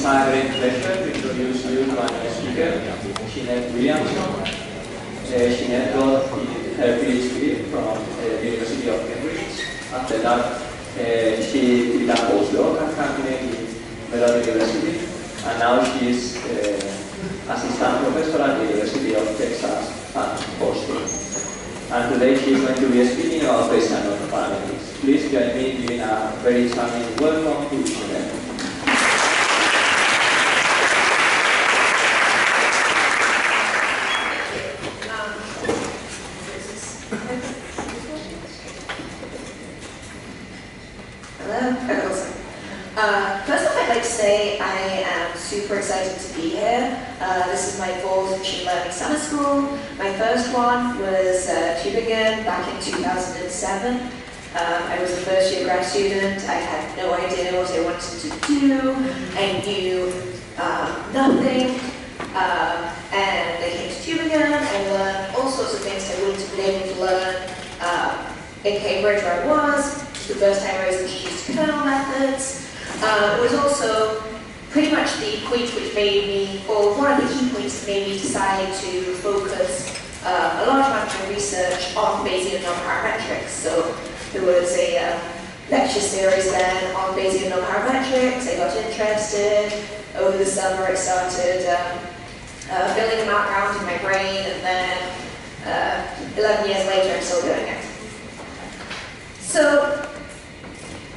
my great pleasure to introduce you to our next speaker, Sinead Williamson. Sinead got her PhD from the University of Cambridge. After that, she did a postdoc at Madrid University, and now she is assistant professor at the University of Texas at Austin. And today she is going to be speaking about Bayesian nonparametrics. Please join me in giving a very charming welcome to Sinead. First off, I'd like to say I am super excited to be here. This is my fourth machine learning summer school. My first one was Tübingen back in 2007. I was a first year grad student. I had no idea what I wanted to do. I knew nothing. And I came to Tübingen. I learned all sorts of things I wouldn't have been able to learn in Cambridge where I was. The first time I was introduced to kernel methods. It was also pretty much the point which made me, or one of the key points that made me decide to focus a large amount of my research on Bayesian nonparametrics. So there was a lecture series then on Bayesian nonparametrics. I got interested. Over the summer I started filling them out around in my brain, and then 11 years later I'm still doing it. So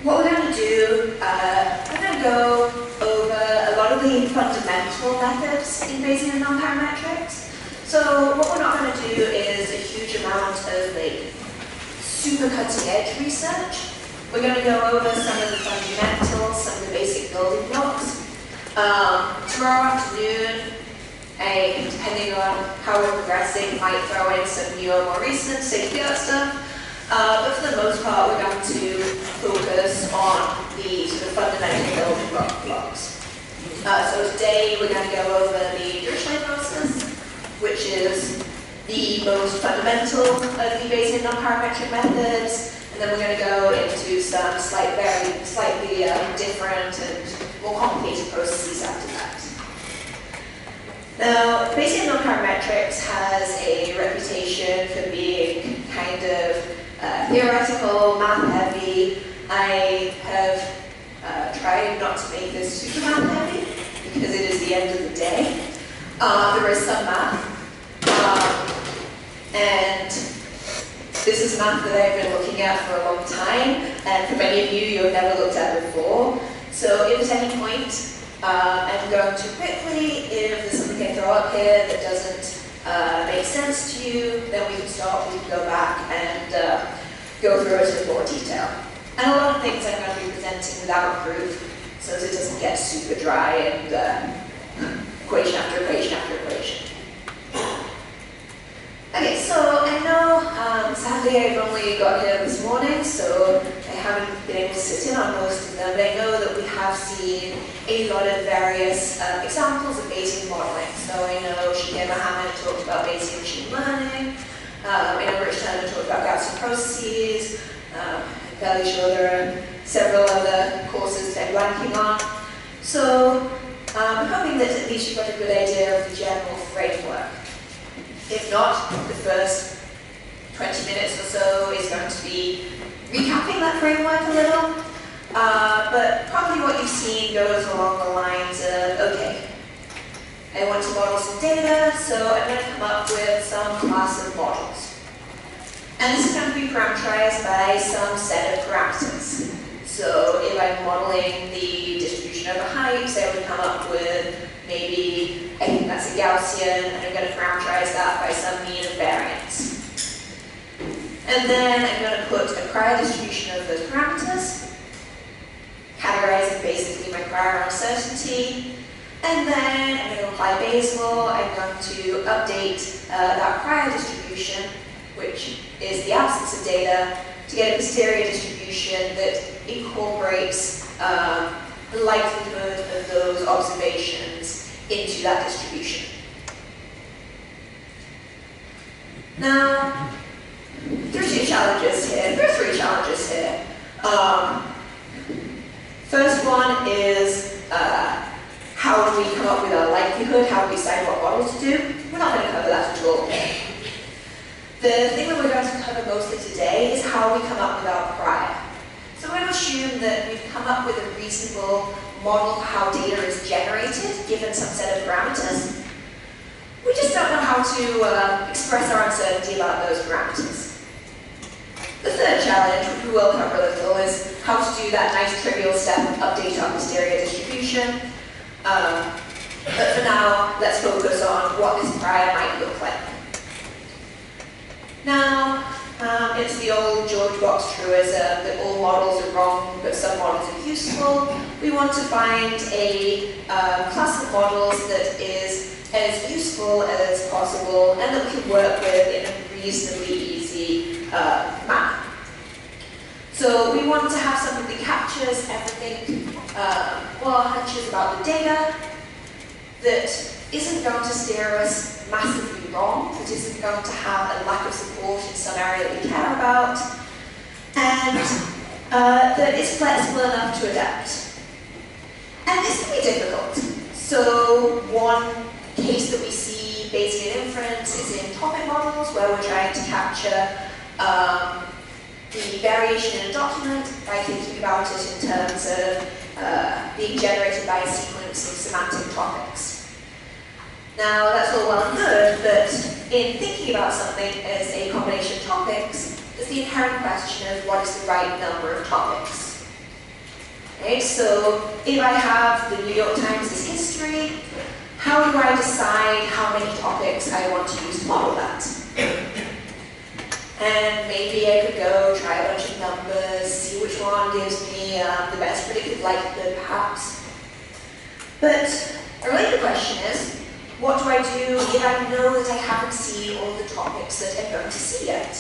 what we're going to do, I'm going to go over a lot of the fundamental methods in Bayesian nonparametrics. So what we're not going to do is a huge amount of super cutting edge research. We're going to go over some of the fundamentals, some of the basic building blocks. Tomorrow afternoon, depending on how we're progressing, might throw in some newer, more recent state-of-the-art stuff. But for the most part, we're going to focus on the sort of fundamental building blocks. So today, we're going to go over the Dirichlet process, which is the most fundamental of the Bayesian nonparametric methods. And then we're going to go into some slightly different and more complicated processes after that. Now, Bayesian nonparametrics has a reputation for being kind of theoretical, math-heavy. I have tried not to make this super math-heavy because it is the end of the day. There is some math, and this is math that I've been looking at for a long time, and for many of you have never looked at before. So if at any point I'm going too quickly, if there's something I throw up here that doesn't make sense to you, then we can stop, we can go back and go through it in more detail. And a lot of things I'm going to be presenting without proof, so that it doesn't get super dry and equation after equation after equation. Okay, so I know, sadly I've only got here this morning, so I haven't been able to sit in on most of them, but I know that we have seen a lot of various examples of Bayesian modeling. So I know Sinead talked about Bayesian machine learning. I know Rich Turner talked about Gaussian processes. I'm fairly sure there are several other courses that I'm blanking on. So I'm hoping that at least you've got a good idea of the general framework. If not, the first 20 minutes or so is going to be recapping that framework a little. But probably what you've seen goes along the lines of, okay, I want to model some data, so I'm going to come up with some class of models. And this is going to be parameterized by some set of parameters. So if I'm modeling the distribution over heights, I would come up with maybe, I think that's a Gaussian, and I'm going to parameterize that by some mean and variance. And then I'm going to put a prior distribution of those parameters, categorizing basically my prior uncertainty. And then I'm going to apply Bayes' law. I'm going to update that prior distribution, which is the absence of data, to get a posterior distribution that incorporates the likelihood of those observations into that distribution. Now, there are three challenges here. First one is, how likelihood, how we decide what model to do. We're not going to cover that at all. The thing that we're going to cover mostly today is how we come up with our prior. So we're going to assume that we've come up with a reasonable model of how data is generated, given some set of parameters. We just don't know how to express our uncertainty about those parameters. The third challenge, which we will cover a little, is how to do that nice trivial step of update our posterior distribution. But for now, let's focus on what this prior might look like. Now, it's the old George Box truism that all models are wrong, but some models are useful. We want to find a class of models that is as useful as possible and that we can work with in a reasonably easy manner. So we want to have something that captures everything, well, hunches about the data, that isn't going to steer us massively wrong, that isn't going to have a lack of support in some area that we care about, and that is flexible enough to adapt. And this can be difficult. So one case that we see Bayesian inference is in topic models, where we're trying to capture the variation in a document by thinking about it in terms of being generated by a sequence of semantic topics. Now, that's all well and good, but in thinking about something as a combination of topics, there's the inherent question of what is the right number of topics. Okay, so if I have the New York Times as history, how do I decide how many topics I want to use to model that? And maybe I could go try a bunch of numbers, see which one gives me the best predicted likelihood, perhaps. But a related question is, what do I do if I know that I haven't seen all the topics that I'm going to see yet?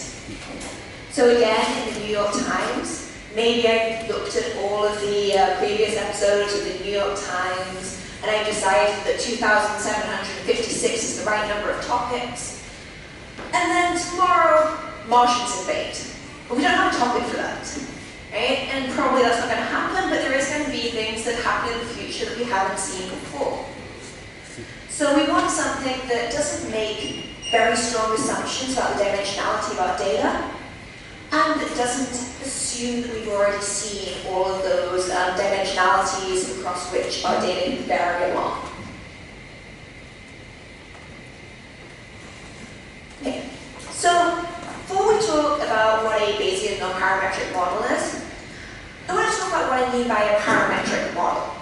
So again, in the New York Times, maybe I looked at all of the previous episodes of the New York Times, and I decided that 2,756 is the right number of topics. And then tomorrow, Martians invade. But we don't have a topic for that, right? And probably that's not going to happen, but there is going to be things that happen in the future that we haven't seen before. So we want something that doesn't make very strong assumptions about the dimensionality of our data, and that doesn't assume that we've already seen all of those dimensionalities across which our data can vary along. Okay. So before we talk about what a Bayesian non-parametric model is, I want to talk about what I mean by a parametric model.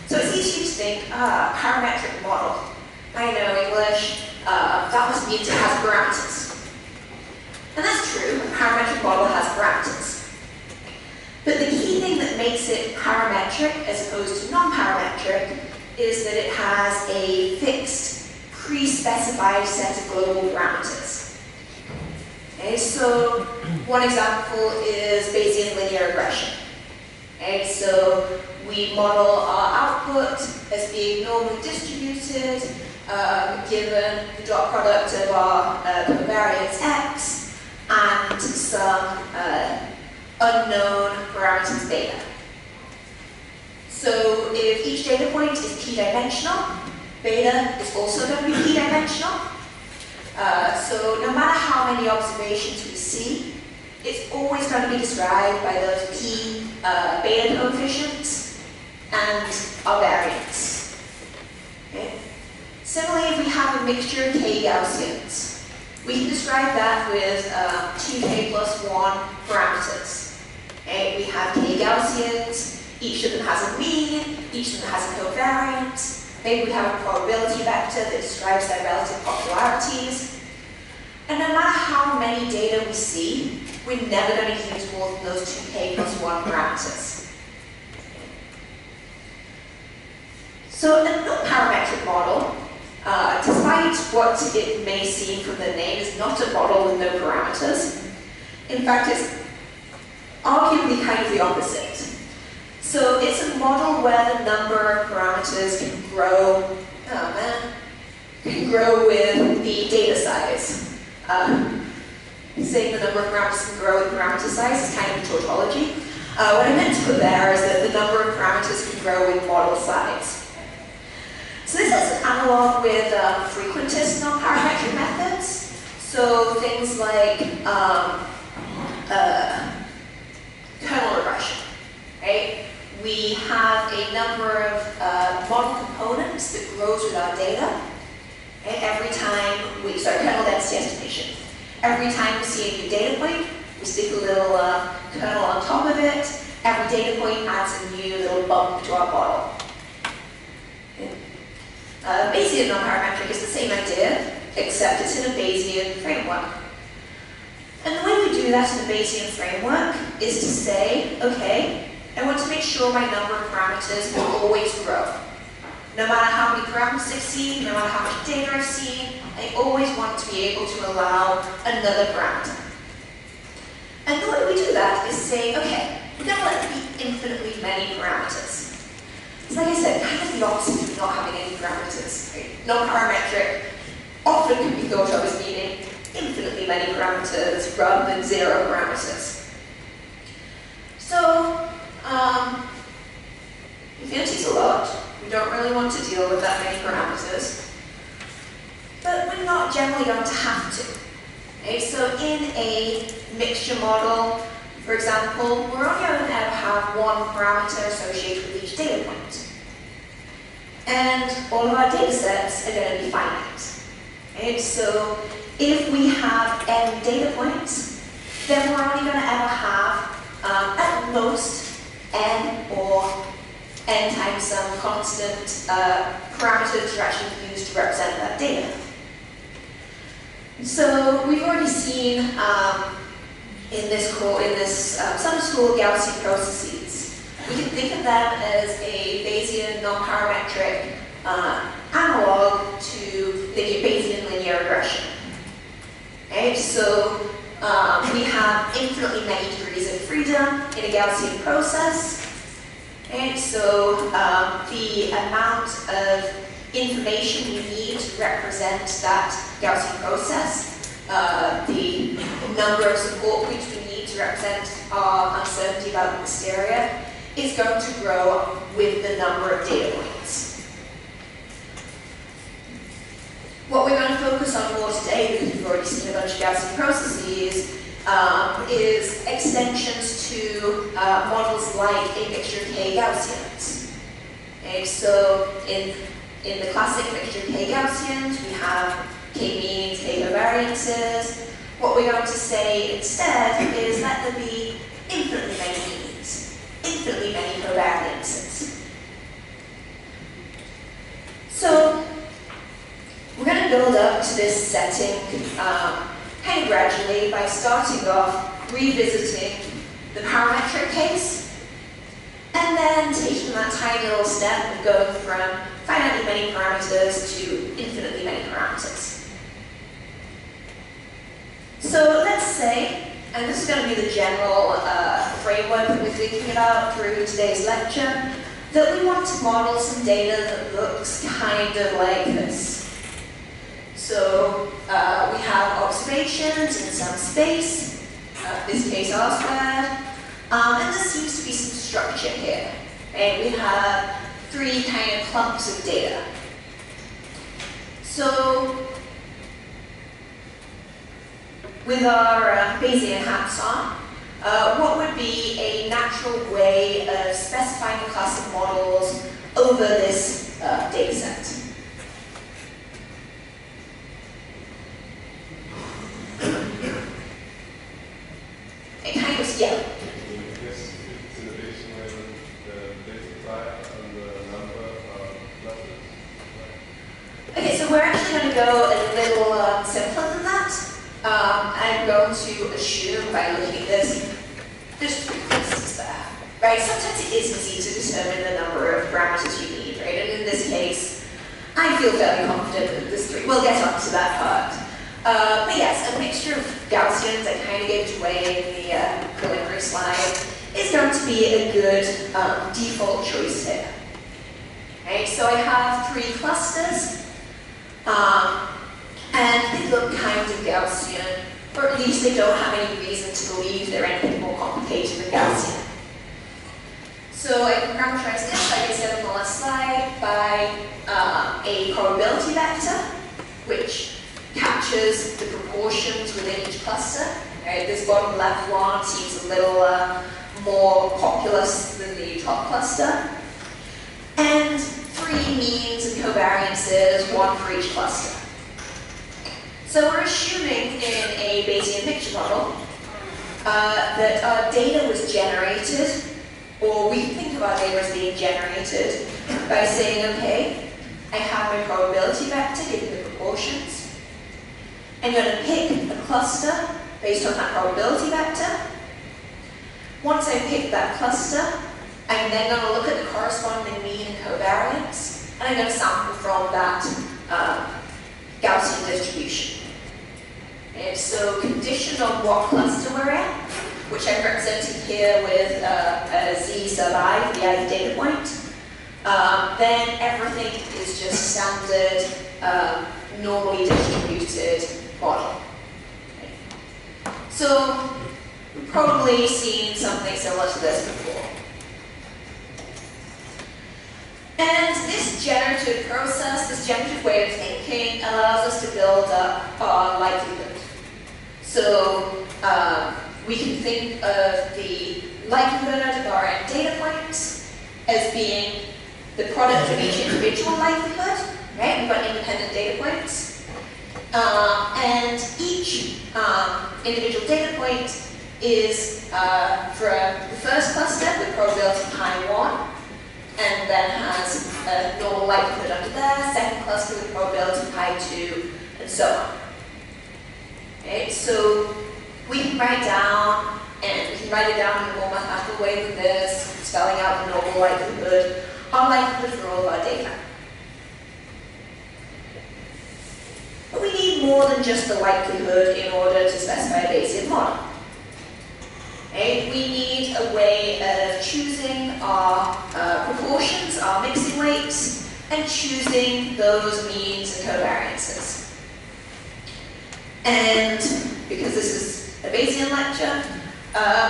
So it's easy to think, parametric model. I know English, that must mean it has parameters. And that's true, a parametric model has parameters. But the key thing that makes it parametric as opposed to non-parametric is that it has a fixed, pre-specified set of global parameters. Okay, so one example is Bayesian linear regression. Okay, so we model our output as being normally distributed, given the dot product of our covariance x and some unknown parameters beta. So if each data point is p-dimensional, beta is also going to be p-dimensional. So no matter how many observations we see, it's always going to be described by those p beta coefficients and our variance. Okay. Similarly, if we have a mixture of k Gaussians, we can describe that with 2k plus 1 parameters. Okay. We have k Gaussians, each of them has a mean, each of them has a covariance. Maybe we have a probability vector that describes their relative popularities. And no matter how many data we see, we're never going to use more than those 2k plus 1 parameters. So a non-parametric model, despite what it may seem from the name, is not a model with no parameters. In fact, it's arguably kind of the opposite. So it's a model where the number of parameters can grow, can grow with the data size. Saying the number of parameters can grow with parameter size is kind of a tautology. What I meant to put there is that the number of parameters can grow with model size. So this is an analog with frequentist non-parametric methods. So things like kernel regression, right? We have a number of model components that grows with our data. And every time kernel density estimation. Every time we see a new data point, we stick a little kernel on top of it. Every data point adds a new little bump to our model. Bayesian non-parametric is the same idea, except it's in a Bayesian framework. And the way we do that in the Bayesian framework is to say, okay, I want to make sure my number of parameters will always grow. No matter how many parameters I've seen, no matter how much data I've seen, I always want to be able to allow another parameter. And the way we do that is say, okay, we're going to let there be infinitely many parameters. It's like I said, kind of the opposite of not having any parameters. Right? Non-parametric often can be thought of as meaning infinitely many parameters rather than 0 parameters. So, infinity's a lot. We don't really want to deal with that many parameters. But we're not generally going to have to. Okay? So in a mixture model, for example, we're only going to ever have one parameter associated with each data point. And all of our data sets are going to be finite. Okay? So if we have n data points, then we're only going to ever have at most n or n times some constant parameters are actually used to represent that data. So we've already seen in this summer school Gaussian processes. We can think of them as a Bayesian non-parametric analog to the Bayesian linear regression. Okay, so we have infinitely many degrees of freedom in a Gaussian process. And so the amount of information we need to represent that Gaussian process, the number of support points we need to represent our uncertainty about the hysteria, is going to grow with the number of data points. What we're going to focus on more today, because we've already seen a bunch of Gaussian processes, is extensions to models like a mixture of K Gaussians. Okay, so in the classic mixture of K Gaussians, we have K means, K covariances. What we're going to say instead is let there be infinitely many means, infinitely many covariances. So we're going to build up to this setting kind of gradually by starting off revisiting the parametric case, and then taking that tiny little step of going from finitely many parameters to infinitely many parameters. So let's say, and this is going to be the general framework that we're thinking about through today's lecture, that we want to model some data that looks kind of like this. So we have observations in some space, in this case R squared, and there seems to be some structure here. And we have 3 kind of clumps of data. So with our Bayesian hats on, what would be a natural way of specifying a class of models over this data set? It kind of, yeah. Okay, so we're actually going to go a little simpler than that. I'm going to assume by looking at this, there's 3 constants there, right? Sometimes it is easy to determine the number of parameters you need, right? And in this case, I feel fairly confident that there's 3. We'll get on to that part. But yes, a mixture of Gaussians, I kind of gave it away in the preliminary slide, is going to be a good default choice here. Okay, so I have 3 clusters, and they look kind of Gaussian, or at least they don't have any reason to believe they're anything more complicated than Gaussian. So I can parameterize this, like I said on the last slide, by a probability vector, which captures the proportions within each cluster. Right? This bottom left one seems a little more populous than the top cluster. And 3 means and covariances, 1 for each cluster. So we're assuming in a Bayesian picture model that our data was generated, or we can think of our data as being generated by saying, okay, I have my probability vector given the proportions. I'm going to pick a cluster based on that probability vector. Once I pick that cluster, I'm then going to look at the corresponding mean and covariance, and I'm going to sample from that Gaussian distribution. And so conditioned on what cluster we're in, which I'm representing here with a z sub I for the ith data point, then everything is just standard, normally distributed model. Okay. So we've probably seen something similar to this before. And this generative process, this generative way of thinking, allows us to build up our likelihood. So we can think of the likelihood of our n data points as being the product of each individual likelihood, right? We've got independent data points. And each individual data point is for the first cluster with probability pi1, and then has a normal likelihood under there, second cluster with probability pi2, and so on. Okay, so we can write down, and we can write it down in a more mathematical way than this, spelling out the normal likelihood, our likelihood for all of our data. But we need more than just the likelihood in order to specify a Bayesian model. Okay, we need a way of choosing our proportions, our mixing weights, and choosing those means and covariances. And because this is a Bayesian lecture,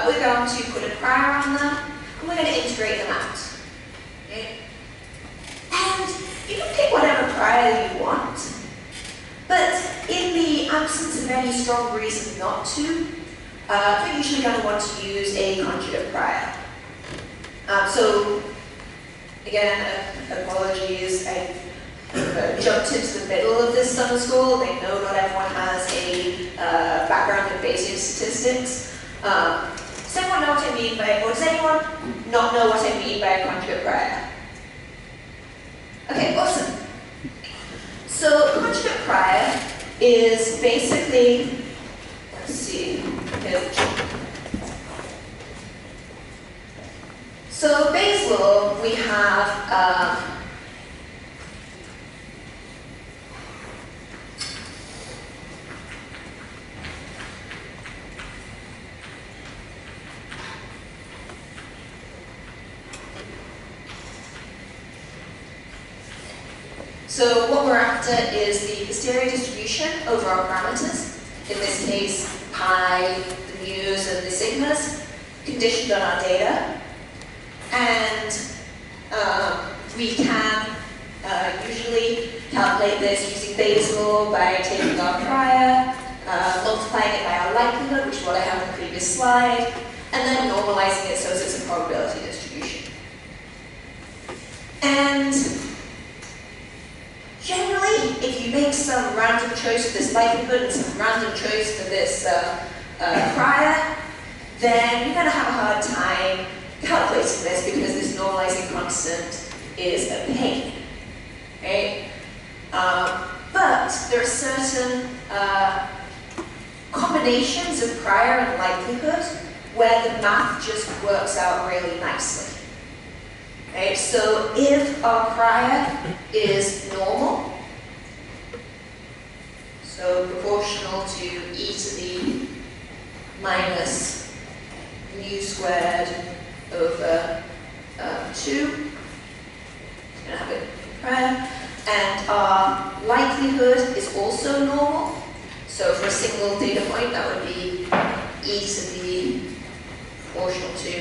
we're going to put a prior on them, and we're going to integrate them out. Okay? And you can pick whatever prior you want, but in the absence of any strong reason not to, you're usually going to want to use a conjugate prior. So, again, apologies, I jumped into the middle of this summer school. I know not everyone has a background in Bayesian statistics. Does anyone know what I mean by, or does anyone not know what I mean by a conjugate prior? Okay, awesome. So, conjugate prior is basically, let's see, here's the chart. So, Bayes' law, we have so what we're after is the posterior distribution over our parameters, in this case pi, the mu's and the sigmas, conditioned on our data. And we can usually calculate this using Bayes' law by taking our prior, multiplying it by our likelihood, which is what I have on the previous slide, and then normalizing it so it's a probability distribution. And generally, if you make some random choice for this likelihood and some random choice for this prior, then you're going to have a hard time calculating this because this normalizing constant is a pain. Okay? But there are certain combinations of prior and likelihood where the math just works out really nicely. Okay? So if our prior is normal, so proportional to e to the minus mu squared over 2, going to have it prior, and our likelihood is also normal. So for a single data point, that would be e to the proportional to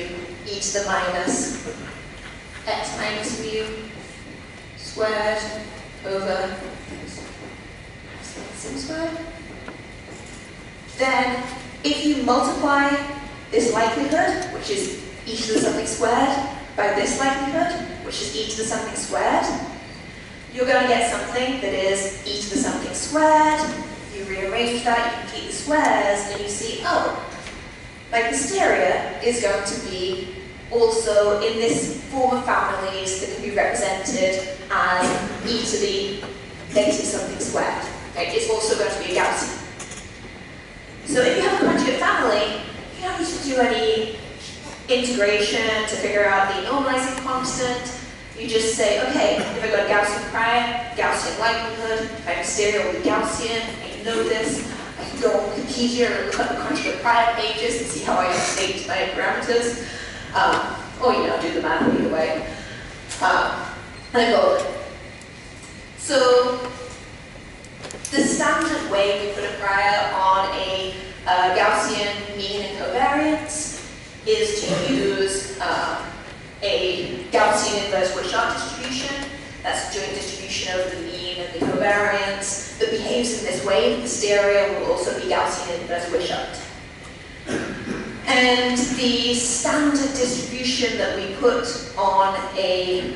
e to the minus x minus mu squared over sim squared. Then, if you multiply this likelihood, which is e to the something squared, by this likelihood, which is e to the something squared, you're going to get something that is e to the something squared. You rearrange that, you complete the squares, and you see, oh, my hysteria is going to be also in this form of families that can be represented as e to the negative something squared. Okay? It's also going to be a Gaussian. So if you have a conjugate family, you don't need to do any integration to figure out the normalizing constant. You just say, okay, if I got a Gaussian prior, Gaussian likelihood, my hysteria will be Gaussian, I know this. I can go on Wikipedia and look up the conjugate prior pages and see how I update my parameters. Or, do the math either way. And I go. So, the standard way we put a prior on a Gaussian mean and covariance is to use a Gaussian inverse Wishart distribution. That's doing distribution over the mean and the covariance that behaves in this way. The stereo will also be Gaussian inverse Wishart. And the standard distribution that we put on a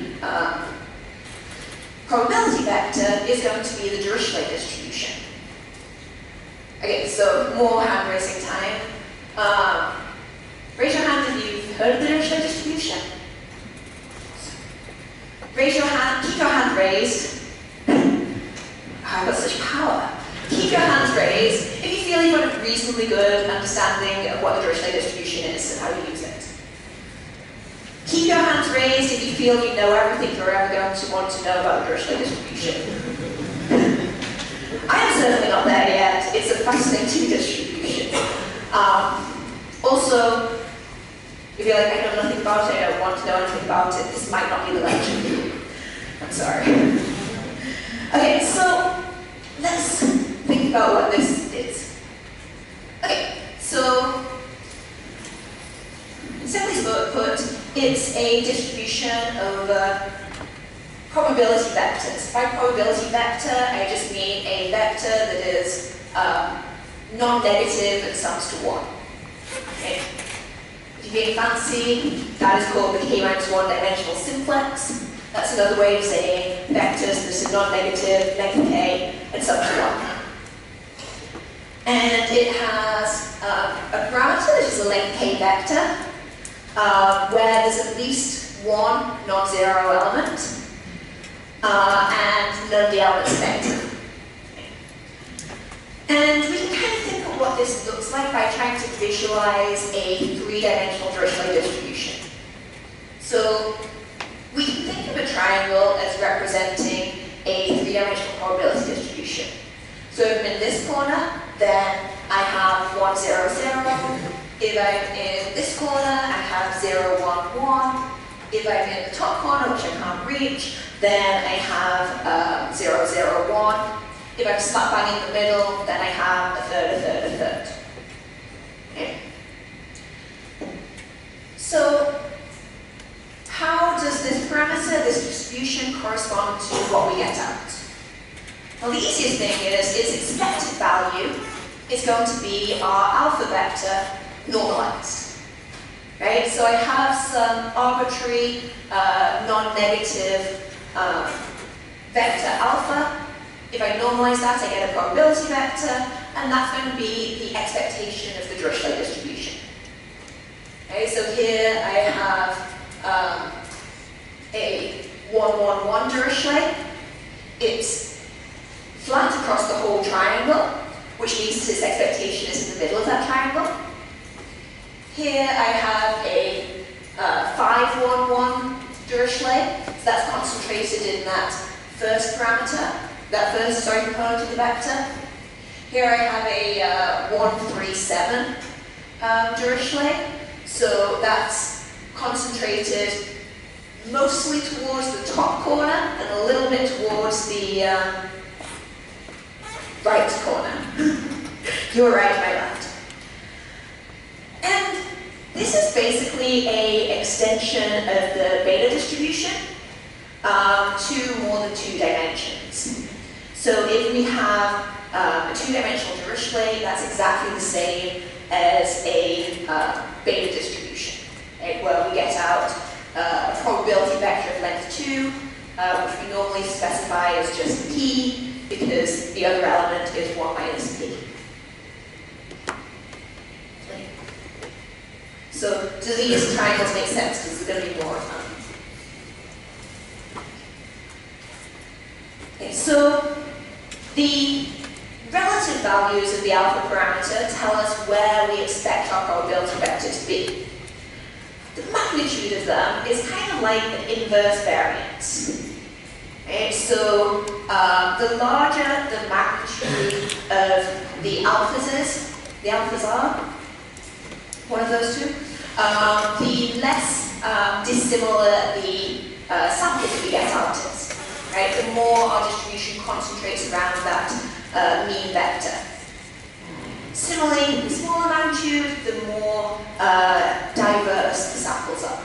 probability vector is going to be the Dirichlet distribution. Okay, so more hand raising time. Raise your hand if you've heard of the Dirichlet distribution. Raise your hand, keep your hand raised. I've got such power. Keep your hands raised if you feel you've got a reasonably good understanding of what the Dirichlet distribution is and how to use it. Keep your hands raised if you feel you know everything you're ever going to want to know about the Dirichlet distribution. I am certainly not there yet. It's a fascinating distribution. Also, if you're like, I know nothing about it, I don't want to know anything about it, this might not be the lecture for you. I'm sorry. Okay, so let's think about what this is. Okay, so simply put, it's a distribution over probability vectors. By probability vector, I just mean a vector that is non-negative and sums to 1. Okay. If you're being fancy, that is called the k-1 dimensional simplex. That's another way of saying vectors that are non-negative, negative k, and sum to 1. And it has a parameter that is a length k vector, where there's at least one non-zero element, and none of the elements are negative. And we can kind of think of what this looks like by trying to visualize a three-dimensional Dirichlet distribution. So we can think of a triangle as representing a three-dimensional probability distribution. So if I'm in this corner, then I have 1, 0, 0. If I'm in this corner, I have 0, 1, 1. If I'm in the top corner, which I can't reach, then I have 0, 0, 1. If I'm slap bang in the middle, then I have a third, a third, a third. Okay. So, how does this parameter, this distribution, correspond to what we get out? Well, the easiest thing is its expected value is going to be our alpha vector normalized. Right? So I have some arbitrary, non-negative vector alpha. If I normalize that, I get a probability vector, and that's going to be the expectation of the Dirichlet distribution. Okay, so here I have a 1, 1, 1 Dirichlet. It's flat across the whole triangle, which means its expectation is in the middle of that triangle. Here I have a 5, 1, 1 Dirichlet, so that's concentrated in that first parameter. That first component of the vector. Here I have a 1, 3, 7 Dirichlet. So that's concentrated mostly towards the top corner and a little bit towards the right corner. You were right, my left. And This is basically an extension of the beta distribution to more than 2 dimensions. So if we have a 2-dimensional Dirichlet, that's exactly the same as a beta distribution, right, where we get out a probability vector of length 2, which we normally specify as just p, because the other element is 1 minus p. So do these triangles make sense? Because there's going to be more of them. Okay, so the relative values of the alpha parameter tell us where we expect our probability vector to be. The magnitude of them is kind of like an inverse variance. Okay, so the larger the magnitude of the alphas are, one of those two, the less dissimilar the sample that we get out is. Right? The more our distribution concentrates around that mean vector. Similarly, the smaller magnitude, the more diverse the samples are.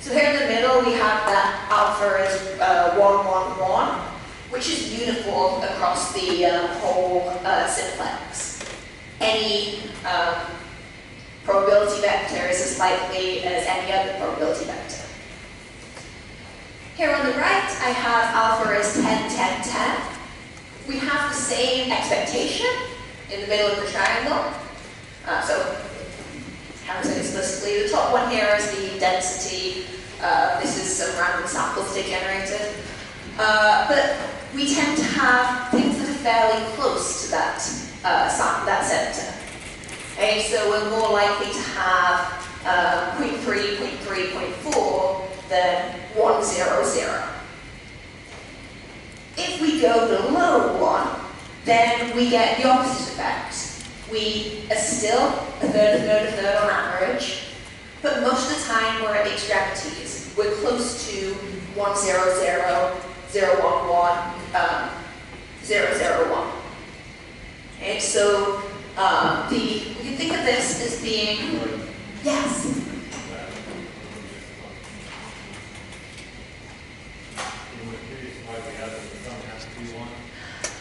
So here in the middle, we have that alpha is 1, 1, 1, which is uniform across the whole simplex. Any probability vector is as likely as any other probability vector. Here on the right, I have alpha is 10, 10, 10. We have the same expectation in the middle of the triangle. So, how is it explicitly? The top one here is the density. This is some random sample state generated. But we tend to have things that are fairly close to that, that center. Okay, so we're more likely to have 0.3, 0.3, 0.4 than 1, 0, 0. If we go below 1, then we get the opposite effect. We are still a third on average, but most of the time we're at the extremities. We're close to 1, 0, 0, 0, 1, 1, 0, 0, 1. Okay, so we can think of this as being, yes?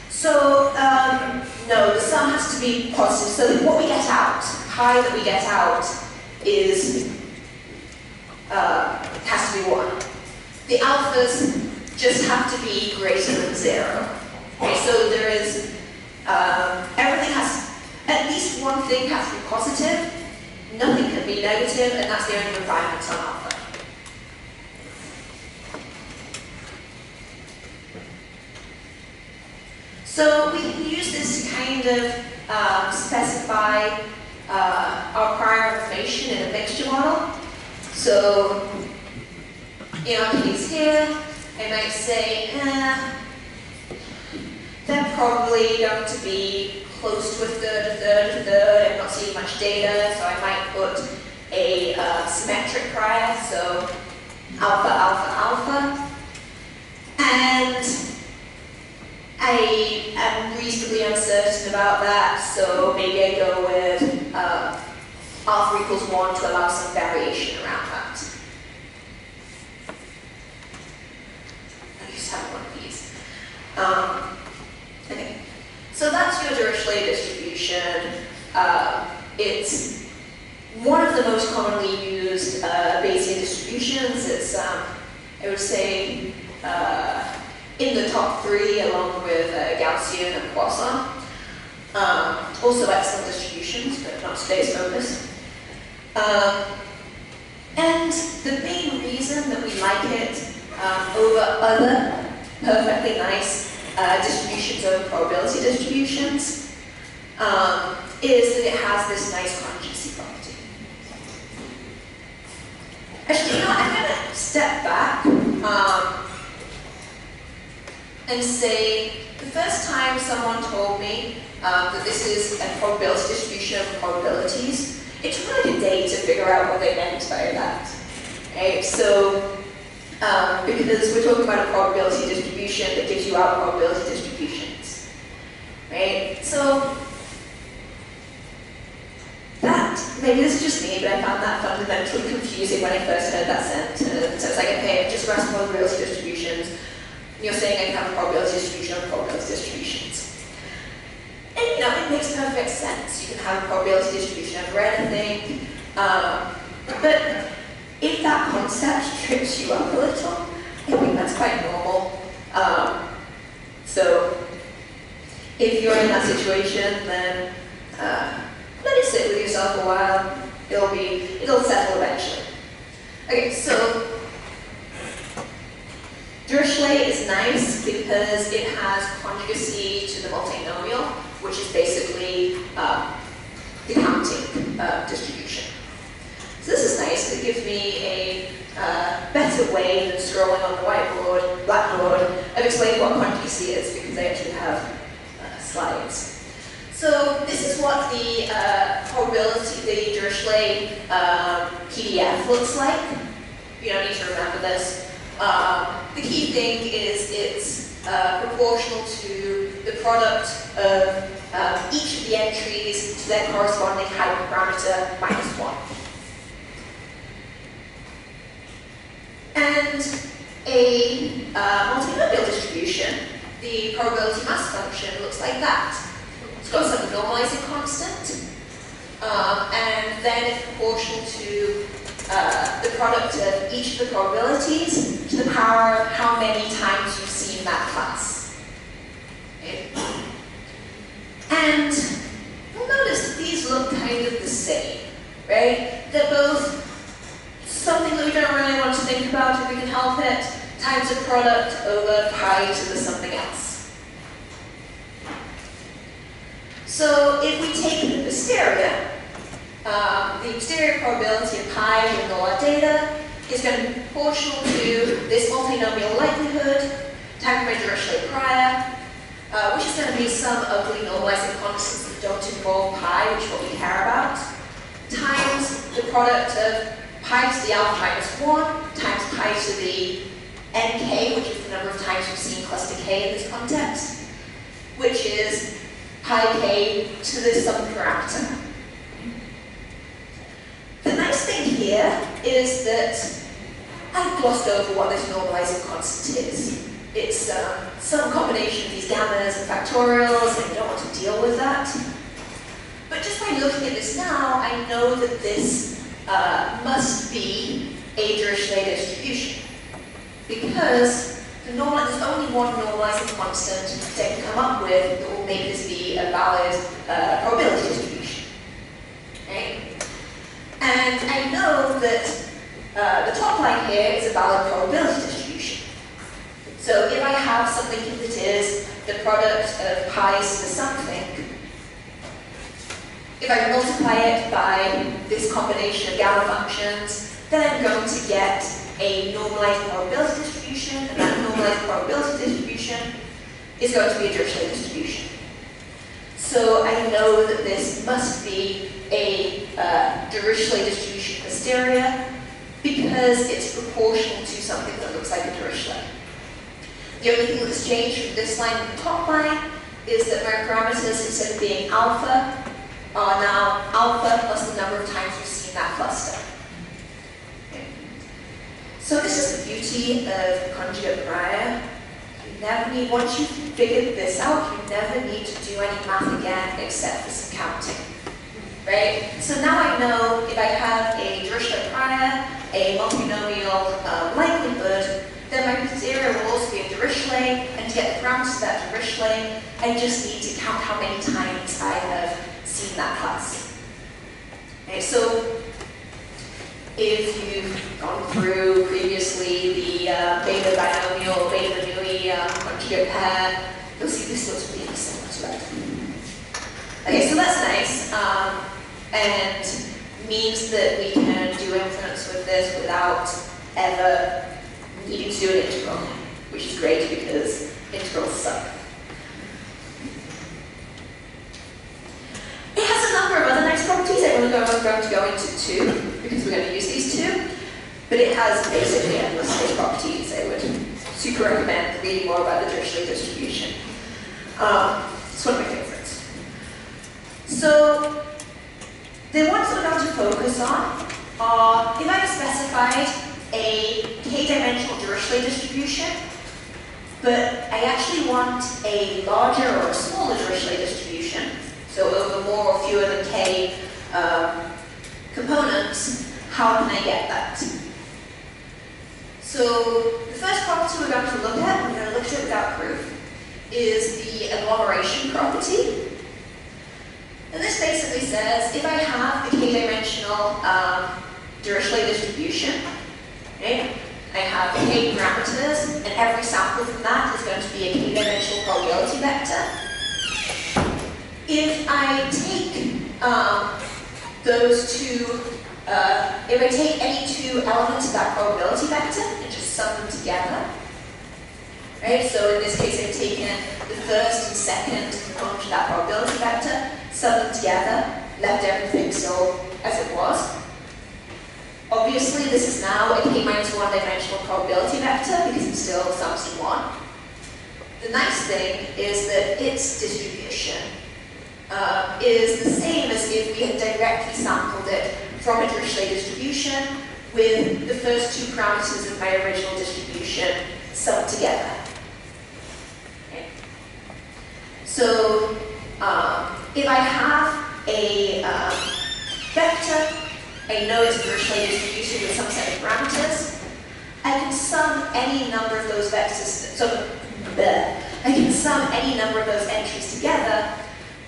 So, no, the sum has to be positive. So what we get out, pi that we get out, is has to be 1. The alphas just have to be greater than 0. Okay, so there is, everything has, at least one thing has to be positive, nothing can be negative, and that's the only requirement on alpha. So we can use this to kind of specify our prior information in a mixture model. So in our case here, I might say, they're probably going to be close to a third. I'm not seeing much data, so I might put a symmetric prior, so alpha, alpha, alpha. And I am reasonably uncertain about that, so maybe I go with alpha equals 1 to allow some variation around that. I just have one of these. Okay, so that's your Dirichlet distribution. It's one of the most commonly used Bayesian distributions. It's, I would say, in the top 3 along with Gaussian and Poisson. Also excellent distributions, but not today's focus. And the main reason that we like it over other perfectly nice distributions over probability distributions is that it has this nice conjugacy property. Actually, you know what, I'm going to step back and say, the first time someone told me that this is a probability distribution of probabilities, it took like a day to figure out what they meant by that. Okay, so, because we're talking about a probability distribution that gives you out probability distributions. Right? So, that maybe this is just me, but I found that fundamentally confusing when I first heard that sentence. So it's like, okay, I've just grasped probability distributions, and you're saying I can have a probability distribution of probability distributions. And you know, it makes perfect sense. You can have a probability distribution over anything, but if that concept trips you up a little, I think that's quite normal. So if you're in that situation, then let it sit with yourself a while. It'll settle eventually. Okay, so Dirichlet is nice because it has conjugacy to the multinomial, which is basically the counting distribution. So this is nice, it gives me a better way than scrolling on the blackboard, of explaining what conjugacy is, because I actually have slides. So this is what the probability, the Dirichlet PDF looks like. You don't need to remember this. The key thing is it's proportional to the product of each of the entries to their corresponding hyperparameter minus 1. And a multinomial distribution, the probability mass function looks like that. It's got some normalizing constant, and then it's proportional to the product of each of the probabilities to the power of how many times you've seen that class. Okay. And you'll notice that these look kind of the same, right? They're both something that we don't really want to think about if we can help it, times the product over pi to the something else. So if we take the posterior probability of pi with all our data is going to be proportional to this multinomial likelihood times my Dirichlet prior, which is going to be some ugly normalizing constants that don't involve pi, which is what we care about, times the product of pi to the alpha minus 1 times pi to the nk, which is the number of times we've seen cluster k in this context, which is pi k to this some parameter. The nice thing here is that I've glossed over what this normalizing constant is. It's some combination of these gammas and factorials, and I don't want to deal with that. But just by looking at this now, I know that this must be a Dirichlet distribution, because there's only one normalizing constant that I can come up with that will make this be a valid probability distribution. Okay? And I know that the top line here is a valid probability distribution. So if I have something that is the product of pi's to the something, if I multiply it by this combination of gamma functions, then I'm going to get a normalized probability distribution, and that normalized probability distribution is going to be a Dirichlet distribution. So I know that this must be a Dirichlet distribution posterior because it's proportional to something that looks like a Dirichlet. The only thing that's changed from this line to the top line is that my parameters, instead of being alpha, are now alpha plus the number of times we've seen that cluster. Okay. So this is the beauty of conjugate prior. You never need, once you've figured this out, you never need to do any math again except for some counting. Right? So now I know if I have a Dirichlet prior, a multinomial likelihood, then my posterior will also be a Dirichlet, and to get the parameters of that Dirichlet, I just need to count how many times I have seen that class. Okay, so if you've gone through previously the beta binomial, beta Bernoulli conjugate pair, you'll see this looks really similar to that. Okay, so that's nice, and means that we can do inference with this without ever needing to do an integral, which is great because integrals suck. It has a number of other nice properties. I'm going to go into two, because we're going to use these two. But it has basically endless nice properties. I would super recommend reading more about the Dirichlet distribution. It's one of my favorites. So The ones we're going to focus on are, if I've specified a k-dimensional Dirichlet distribution, but I actually want a larger or a smaller Dirichlet distribution, so over more or fewer than k components, how can I get that? So the first property we're going to look at, we're going to look at it without proof, is the agglomeration property. And this basically says, if I have a k-dimensional Dirichlet distribution, okay, I have k parameters, and every sample from that is going to be a k-dimensional probability vector. If I take those two, if I take any two elements of that probability vector and just sum them together, right? So in this case, I've taken the first and second component of that probability vector, summed them together, left everything so as it was. Obviously, this is now a k-1 dimensional probability vector because it still sums to 1. The nice thing is that its distribution is the same as if we had directly sampled it from a Dirichlet distribution with the first two parameters of my original distribution summed together. Okay. So, if I have a vector, I know it's a Dirichlet distribution with some set of parameters, I can sum any number of those vectors, I can sum any number of those entries together,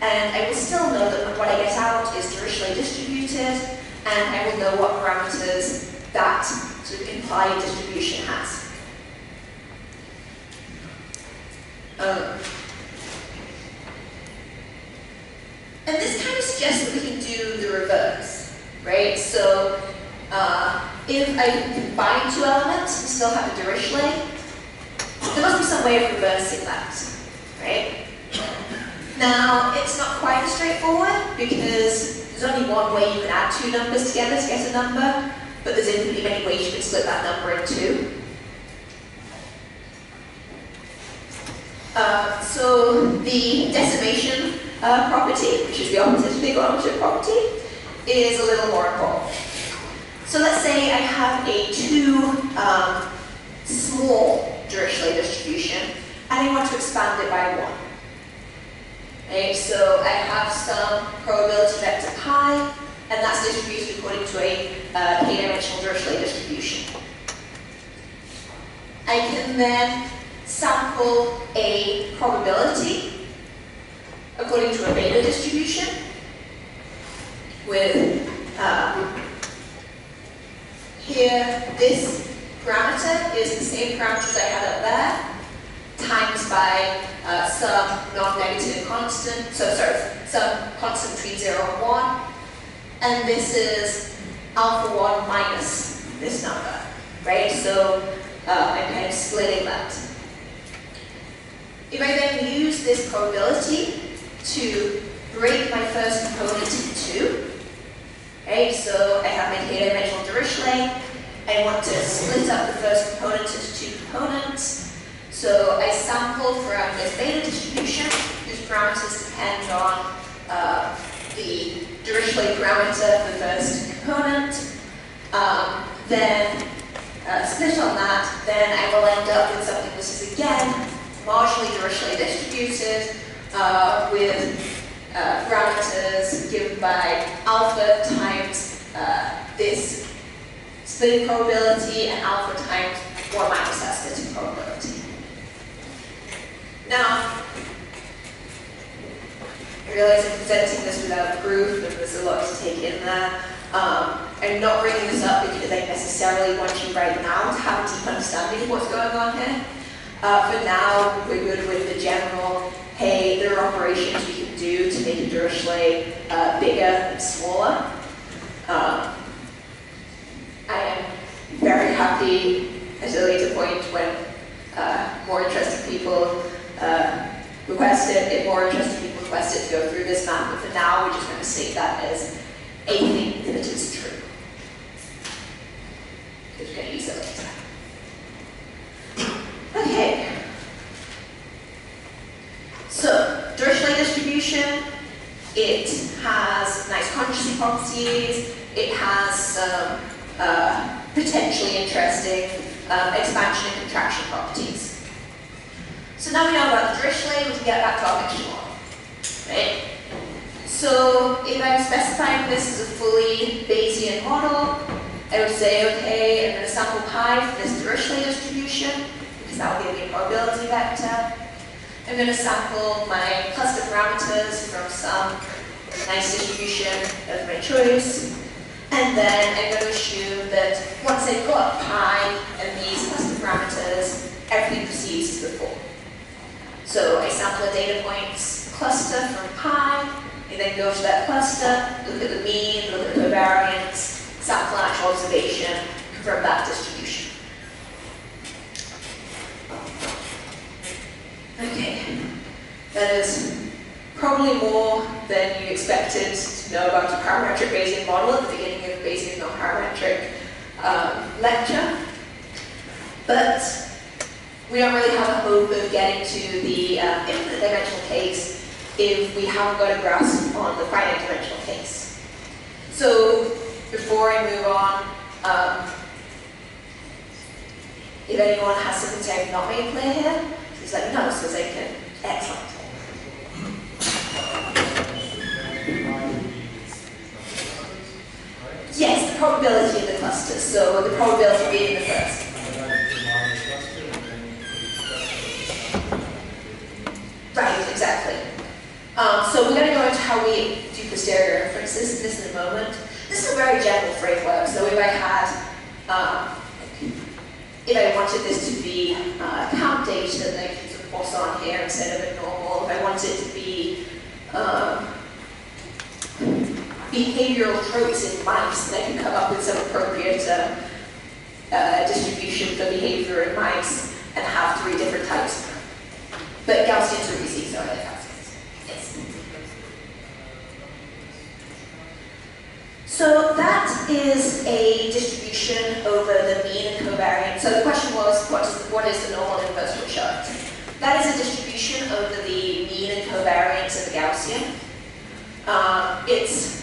and I will still know that what I get out is Dirichlet distributed, and I will know what parameters that sort of implied distribution has. And this kind of suggests that we can do the reverse, right? So if I combine two elements and still have a Dirichlet, there must be some way of reversing that, right? Now, it's not quite as straightforward because there's only one way you can add two numbers together to get a number, but there's infinitely many ways you can split that number in two. So the decimation property, which is the opposite of the agglomeration property, is a little more involved. So let's say I have a too small Dirichlet distribution, and I want to expand it by 1. Okay, so I have some probability vector pi, and that's distributed according to a k-dimensional Dirichlet distribution. I can then sample a probability according to a beta distribution with here, this parameter is the same parameters I had up there, times by some non-negative constant, some constant between 0 and 1, and this is alpha 1 minus this number, right? So I'm kind of splitting that. If I then use this probability to break my first component into 2, okay, so I have my k-dimensional Dirichlet, I want to split up the first component into 2 components. So I sample from this beta distribution, whose parameters depend on the Dirichlet parameter for the first component. Then split on that, then I will end up with something which is again marginally Dirichlet distributed with parameters given by alpha times this splitting probability and alpha times 1 minus that splitting probability. Now, I realize I'm presenting this without proof, and there's a lot to take in there. I'm not bringing this up because I necessarily want you right now to have a deep understanding of what's going on here. For now, we're good with the general, hey, there are operations we can do to make a Dirichlet bigger and smaller. I am very happy at a later point when more interested people request it, if more interested people request it to go through this map, but for now we're just going to state that as a thing that is true. Because we're going to use it later. Okay. So, Dirichlet distribution, it has nice constancy property properties. It has some potentially interesting expansion and contraction properties. So now we know about the Dirichlet, we can get back to our mixture model. Right? So if I'm specifying this as a fully Bayesian model, I would say, okay, I'm going to sample pi for this Dirichlet distribution, because that will give me a probability vector. I'm going to sample my cluster parameters from some nice distribution of my choice. And then I'm going to assume that once I've got pi and these cluster parameters, everything proceeds as before. So I sample a data points cluster from pi, I then go to that cluster, look at the mean, look at the covariance, sample an actual observation, confirm that distribution. Okay, that is probably more than you expected to know about a parametric Bayesian model at the beginning of Bayesian non-parametric lecture. But we don't really have a hope of getting to the infinite dimensional case if we haven't got a grasp on the finite dimensional case. So before I move on, if anyone has something to I've not made clear here, please let me know so I can. Excellent. Yes, the probability of the clusters. So the probability being the first. Right, exactly. So we're going to go into how we do posterior inferences in this in a moment. This is a very general framework. So if I had, if I wanted this to be count data, then I can put a Poisson here instead of a normal. If I want it to be behavioral tropes in mice, then I can come up with some appropriate distribution for behavior in mice and have 3 different types. But Gaussians are easy, so I like Gaussians. Yes. So that is a distribution over the mean and covariance. So the question was, what is the normal inverse Wishart? That is a distribution over the mean and covariance of the Gaussian. It's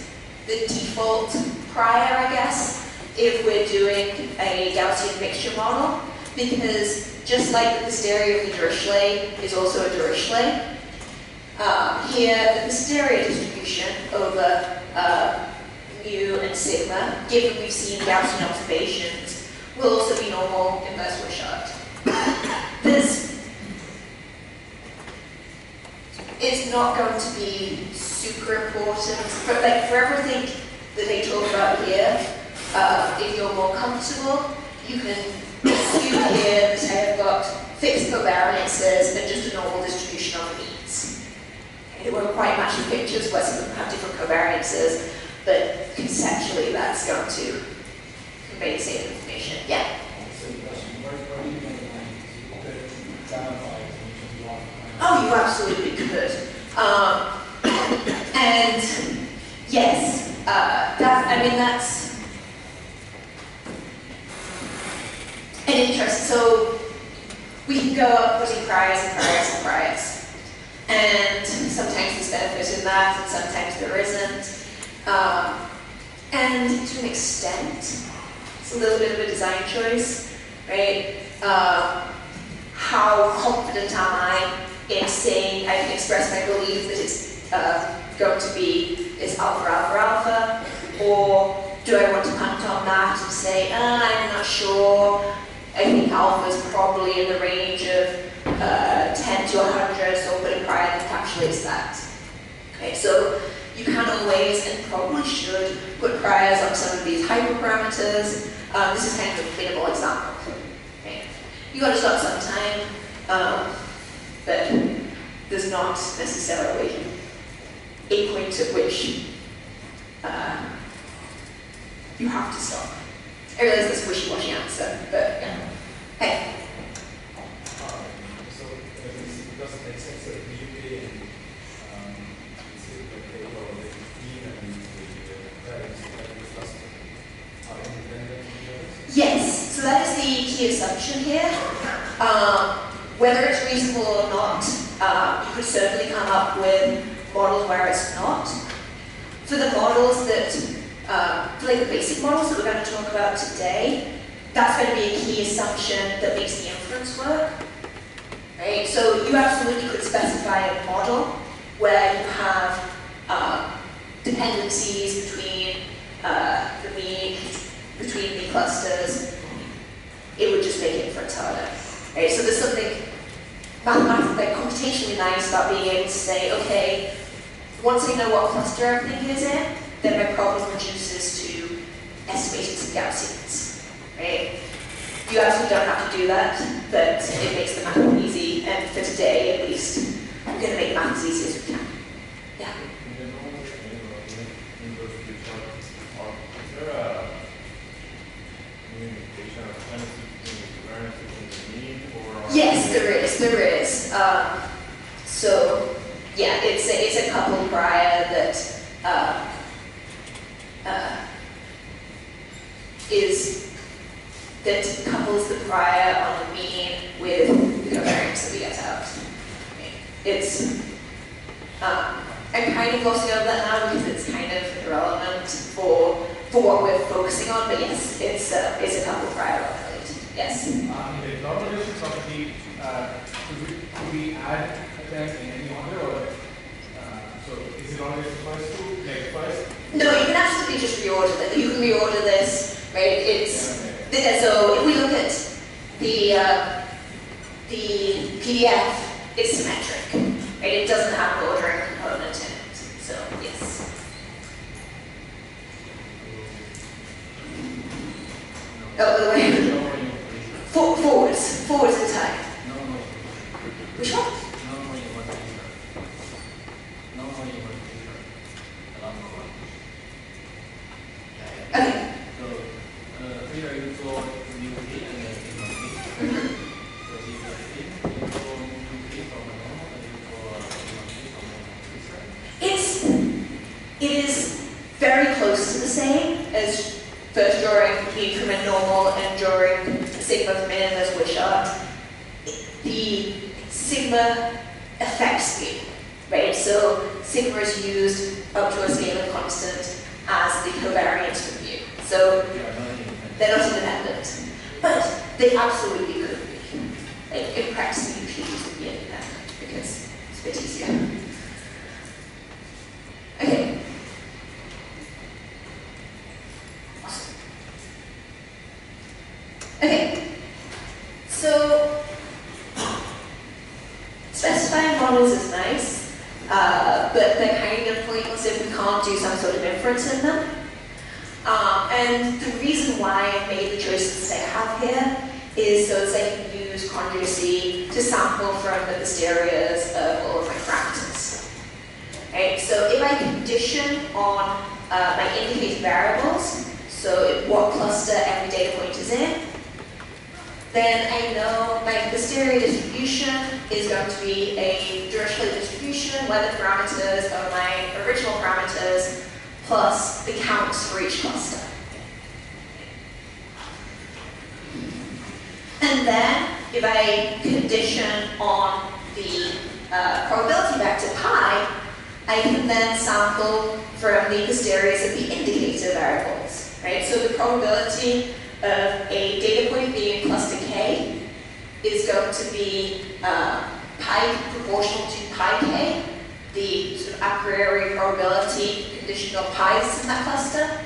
the default prior, I guess, if we're doing a Gaussian mixture model, because just like the posterior of the Dirichlet is also a Dirichlet, here the posterior distribution over mu and sigma, given we've seen Gaussian observations, will also be normal inverse Wishart. This is not going to be super important, but like for everything that they talk about here, if you're more comfortable, you can assume here that I have got fixed covariances and just a normal distribution on the means. It won't quite match the pictures where some of them have different covariances, but conceptually that's going to convey the same information. Yeah? Oh, you absolutely could. And yes, that's an interest. So we can go up putting priors and priors and priors. And sometimes there's benefit in that, and sometimes there isn't. And to an extent, it's a little bit of a design choice, right? How confident am I in saying I can express my belief that it's going to be this alpha, alpha, alpha, or do I want to punt on that and say, I'm not sure, I think alpha is probably in the range of 10 to 100, so put a prior that encapsulates that. Okay, so you can always and probably should put priors on some of these hyperparameters. This is kind of a minimal example. Okay. You got to stop sometime, but there's not necessarily a point at which you have to stop. I realize that's a wishy-washy answer, but yeah. Hey. So it doesn't make sense that the UK and the mean and the variance cluster are independent of each other? Yes, so that is the key assumption here. Whether it's reasonable or not, you could certainly come up with models where it's not. For the models that for like the basic models that we're going to talk about today, that's going to be a key assumption that makes the inference work. Right? So you absolutely could specify a model where you have dependencies between the mean, between the clusters. It would just make inference harder. Right? So there's something mathematically, like computationally nice about being able to say, okay, once I know what cluster everything is in, then my problem reduces to estimating some Gaussians. Right? You absolutely don't have to do that, but it makes the math easy, and for today at least, we're going to make math as easy as we can. Yeah? Is there a communication or dependency between the variance between the mean or? Yes, there is. So, yeah, it's a couple prior that that couples the prior on the mean with the covariance that we get out. It's I'm kind of glossing over that now because it's kind of irrelevant for what we're focusing on, but yes, it's a couple prior related. Yes. The normalizations of the could we add a term in any order, or so is it always first to like first? No, you can absolutely just reorder that. You can reorder this, right? It's so if we look at the PDF, it's symmetric, right? It doesn't have an ordering component in it. So yes. Oh, by the way, forwards in time. Which one? Okay. Here you go new key and then so you go new key from a normal and you go from It is very close to the same as first drawing mean from a normal and drawing sigma from an inverse Wishart. The sigma affects you, right? So sigma is used up to a scaling constant as the covariance from you. So they're not independent, but they absolutely could be. Like in practice, you usually use them be independent because it's a bit easier. Okay. Awesome. Okay. So specifying models is nice, but they're kind of pointless if we can't do some sort of inference in them. And the reason why I made the choices that I have here is so that I can use conjugacy to sample from the posteriors of all of my parameters. Right? So if I condition on my indicator variables, so what cluster every data point is in, then I know my posterior distribution is going to be a Dirichlet distribution where the parameters are my original parameters plus the counts for each cluster. And then, if I condition on the probability vector pi, I can then sample from the posteriors of the indicator variables. Right? So the probability of a data point being in cluster K is going to be pi proportional to pi k, the sort of a priori probability conditioned on pi's in that cluster,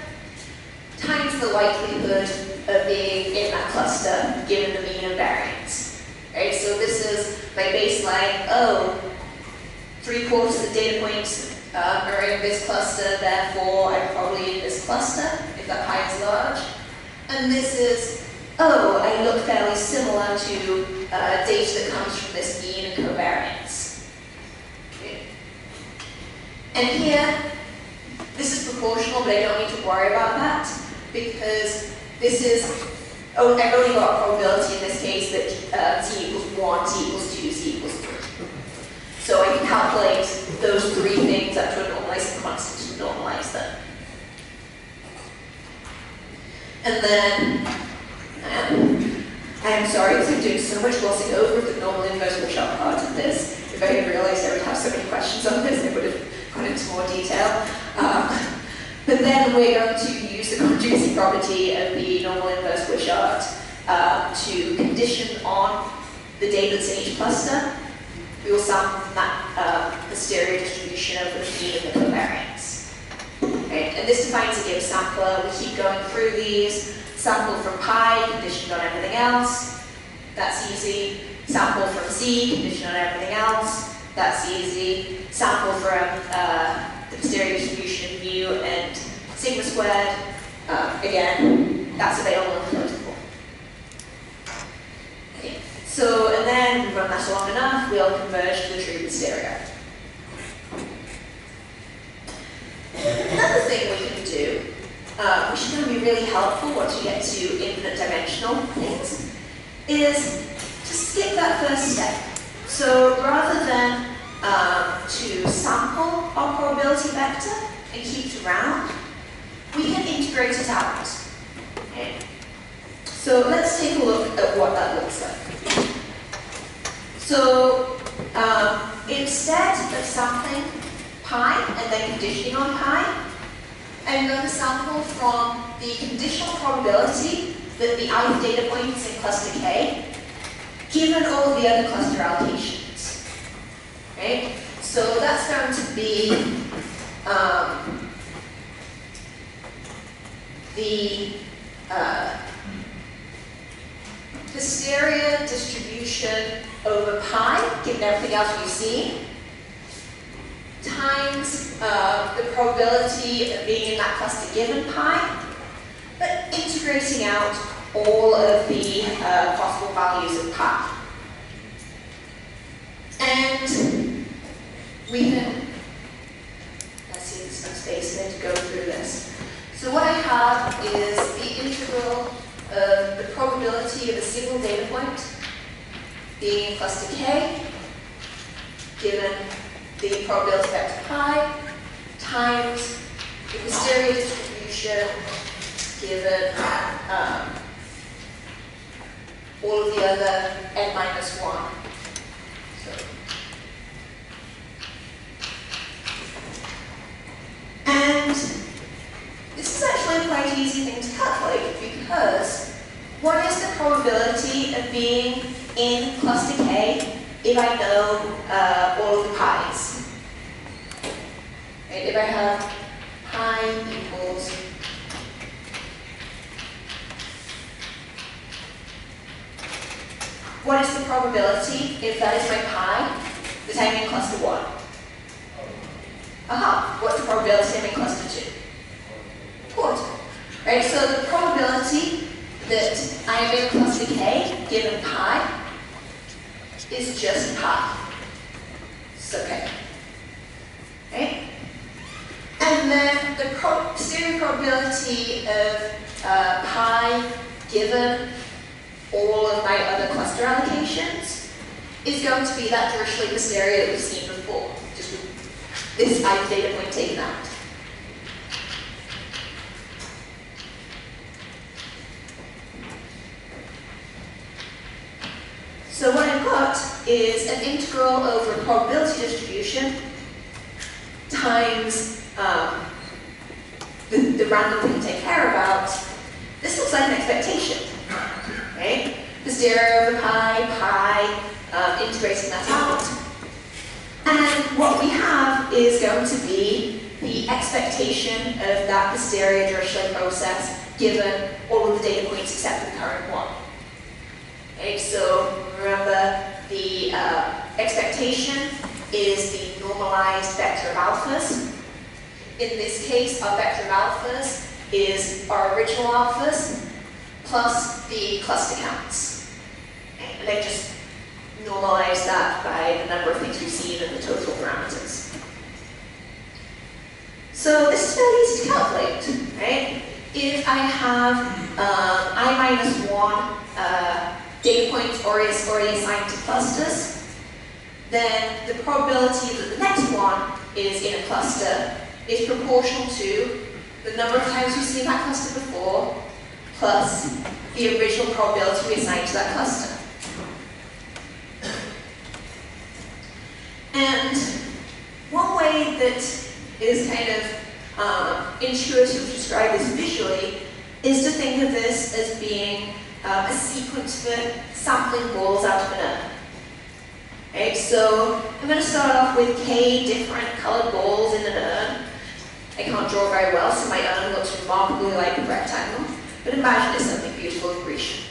times the likelihood of being in that cluster given the mean and variance. Right? So this is my baseline, 3/4 of the data points are in this cluster, therefore I'm probably in this cluster, if that pi is large. And this is, I look fairly similar to data that comes from this mean and covariance. Okay. And here, this is proportional, but I don't need to worry about that, because this is, I've only got a probability in this case that z equals 1, z equals 2, z equals 3. So I can calculate those three things up to a normalizing constant to normalize them. And then, I am sorry because I'm doing so much glossing over the normal inverse Wishart part of this. If I had realized I would have so many questions on this, I would have gone into more detail. But But then we're going to use the conjugacy property of the normal inverse Wishart to condition on the data that's in each cluster. We will sample from that the stereo distribution of the mean and the covariance. Okay? And this defines a given sampler. We keep going through these. Sample from pi, conditioned on everything else. That's easy. Sample from z, conditioned on everything else. That's easy. Sample from the stereo distribution of mu and sigma squared. Again, that's available in floatable. Okay. So, and then we run that long enough, we'll converge to the true stereo. Another thing we can do, which is going to be really helpful once we get to infinite dimensional things, is to skip that first step. So rather than to sample our probability vector and keep it around, we can integrate it out. Okay. So let's take a look at what that looks like. So instead of sampling pi and then conditioning on pi, I'm going to sample from the conditional probability that the ith data point is in cluster K, given all of the other cluster allocations. Okay? So that's going to be the hysteria distribution over pi, given everything else we've seen, times the probability of being in that cluster given pi, but integrating out all of the possible values of pi. And we can, let's see if there's some space there to go through this. So what I have is the integral of the probability of a single data point being in cluster K, given the probability vector pi, times the hysteria distribution given all of the other n minus 1. So, and this is actually a quite easy thing to calculate, because what is the probability of being in cluster K if I know all of the pi's? Right, if I have pi equals what is the probability, if that is my pi, that I'm in cluster 1? Aha, what's the probability I'm in cluster 2? Quarter. Right, so the probability that I am in cluster K, given pi, is just pi. So K. Okay? And then the stereo probability of pi given all of my other cluster allocations is going to be that Dirichlet hysteria that we've seen before, just with this ith data point taken out. So what I've got is an integral over a probability distribution times the random we can take care about. This looks like an expectation, right? The stereo over pi, integrating that out. And what we have is going to be the expectation of that hysteria Dirichlet process given all of the data points except for the current one. Okay, so remember the expectation is the normalized vector of alphas. In this case, our vector of alphas is our original alphas plus the cluster counts. Okay, and then just normalize that by the number of things we've seen and the total parameters. So this is fairly easy to calculate, right? If I have I minus 1 data points already assigned to clusters, then the probability that the next one is in a cluster is proportional to the number of times we've seen that cluster before plus the original probability we assigned to that cluster. And one way that is kind of intuitive to describe this visually is to think of this as being a sequence for sampling balls out of an urn. Okay, so I'm going to start off with K different coloured balls in an urn. I can't draw very well, so my urn looks remarkably like a rectangle, but imagine it's something beautiful and Grecian.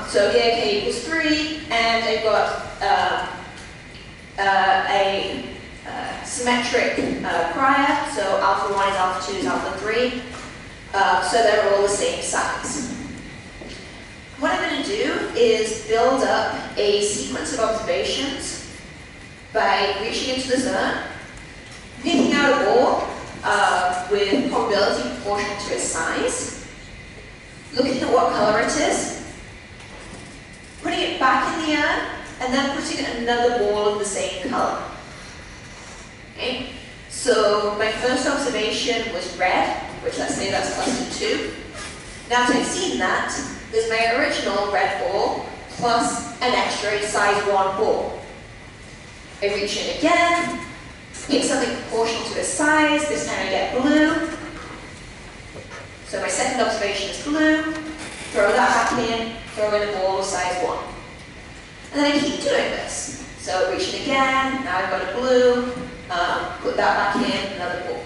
So here K equals 3, and I've got a symmetric prior, so alpha 1 is alpha 2 is alpha 3, so they're all the same size. What I'm going to do is build up a sequence of observations by reaching into the urn, picking out a ball with probability proportional to its size, looking at what color it is, putting it back in the urn, and then putting another ball of the same color. Okay? So my first observation was red, which let's say that's cluster 2. Now that I've seen that, there's my original red ball plus an extra size 1 ball. I reach in again, pick something proportional to its size, this time I get blue. So my second observation is blue, throw that back in, throw in a ball of size 1. And then I keep doing this. So reach in again, now I've got a blue, put that back in, another ball.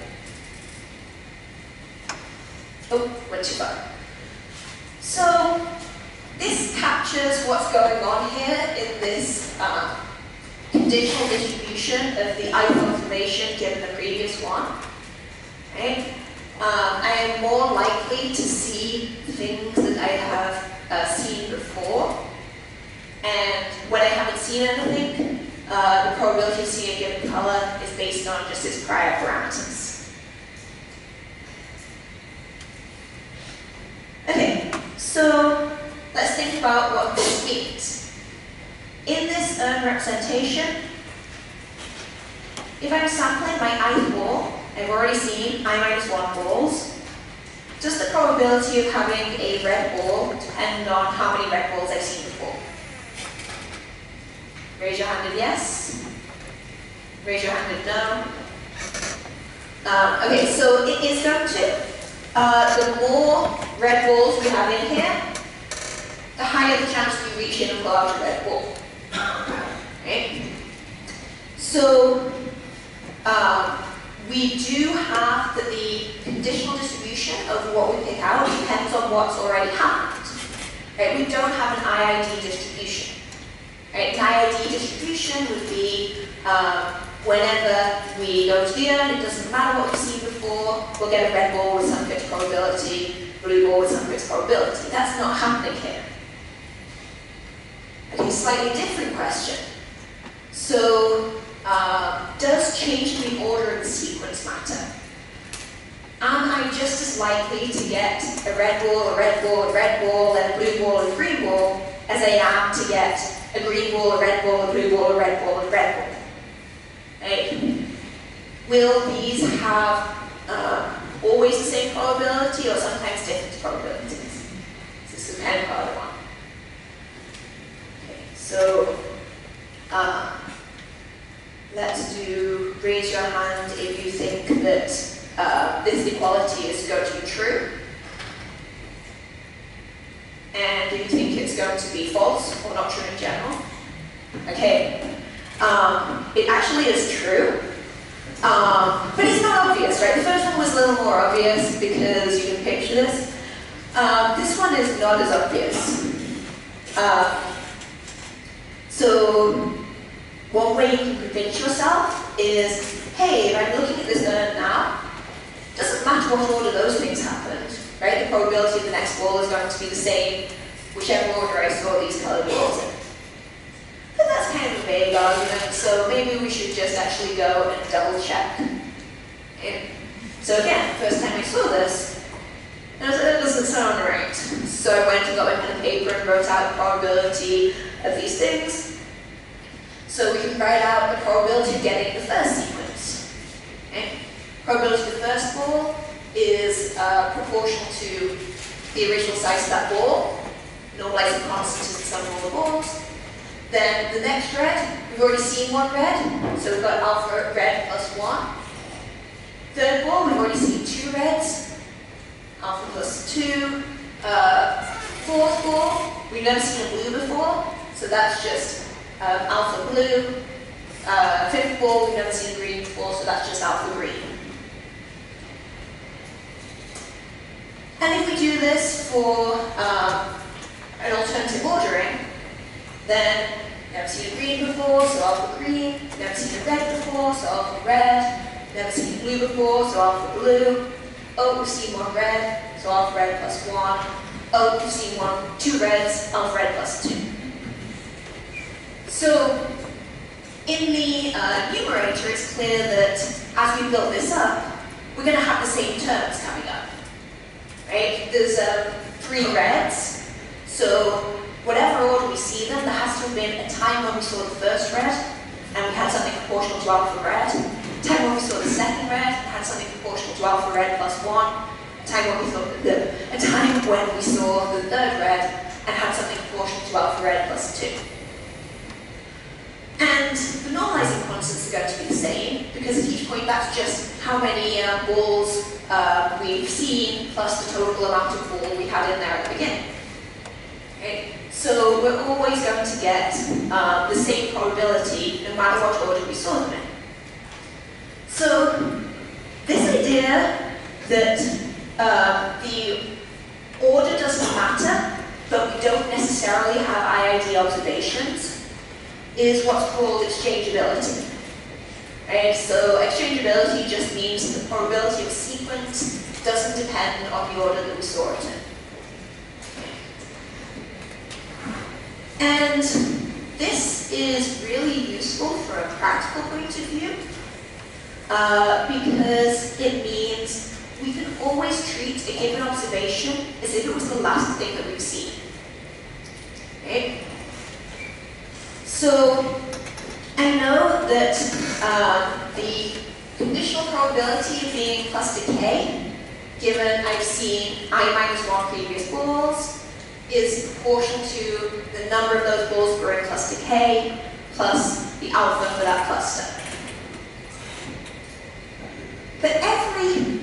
Oh, went too far. So this captures what's going on here in this conditional distribution of the ith observation given the previous one. Right? I am more likely to see things that I have seen before, and when I haven't seen anything, the probability of seeing a given color is based on just its prior parameters. Okay, so let's think about what this means. In this urn representation, if I'm sampling my ith ball, I've already seen I-1 balls. Does the probability of having a red ball depend on how many red balls I've seen before? Raise your hand if yes. Raise your hand if no. Okay, so it is going to. The more red balls we have in here, the higher the chance we reach in a large red ball. Okay? So we do have that the conditional distribution of what we pick out depends on what's already happened. Right? We don't have an IID distribution. Right? An IID distribution would be whenever we go to the urn, it doesn't matter what we've seen before, we'll get a red ball with some fixed probability, blue ball with some fixed probability. That's not happening here. Okay, slightly different question. So, does changing the order of the sequence matter? Am I just as likely to get a red ball, a red ball, a red ball, then a blue ball, and a green ball, as I am to get a green ball, a red ball, a blue ball, a red ball, and a red ball? Right? Will these have always the same probability or sometimes different probabilities? This is the kind of harder one. Okay, so let's do raise your hand if you think that this equality is going to be true. And if you think it's going to be false or not true in general. Okay. It actually is true, but it's not obvious, right? The first one was a little more obvious because you can picture this. This one is not as obvious. So one way you can convince yourself is, hey, if I'm looking at this urn now, it doesn't matter what order those things happened, right? The probability of the next ball is going to be the same, whichever order I saw these colored balls in. But that's kind of a vague argument, so maybe we should just actually go and double check. Okay. So again, first time I saw this, I was like, that doesn't sound right. So I went and got my pen and paper and wrote out the probability of these things. So we can write out the probability of getting the first sequence. Okay. Probability of the first ball is proportional to the original size of that ball, normalizing constant to the sum of all the balls. Then the next red, we've already seen one red, so we've got alpha red plus 1. Third ball, we've already seen 2 reds, alpha plus 2. Fourth ball, we've never seen a blue before, so that's just alpha blue. Fifth ball, we've never seen green before, so that's just alpha green. And if we do this for an alternative ordering, then never seen a green before, so alpha green. Never seen a red before, so alpha red. Never seen blue before, so alpha blue. Oh, we've seen 1 red, so alpha red plus 1. Oh, we've seen 2 reds, alpha red plus 2. So, in the numerator, it's clear that as we build this up, we're going to have the same terms coming up. Right? There's 3 reds, so whatever order we see them, there has to have been a time when we saw the first red, and we had something proportional to alpha red. A time when we saw the second red, and had something proportional to alpha red plus 1. A time when we saw the third red, and had something proportional to alpha red plus 2. And the normalizing constants are going to be the same, because at each point that's just how many balls we've seen, plus the total amount of ball we had in there at the beginning. Okay? So we're always going to get the same probability, no matter what order we saw them in. So this idea that the order doesn't matter, but we don't necessarily have IID observations, is what's called exchangeability. Right? So exchangeability just means that the probability of a sequence doesn't depend on the order that we saw it in. And this is really useful from a practical point of view, because it means we can always treat a given observation as if it was the last thing that we've seen. Okay? So I know that the conditional probability of being in cluster K, given I've seen I-1 previous balls, is proportional to the number of those balls that were in cluster K plus the alpha for that cluster. But every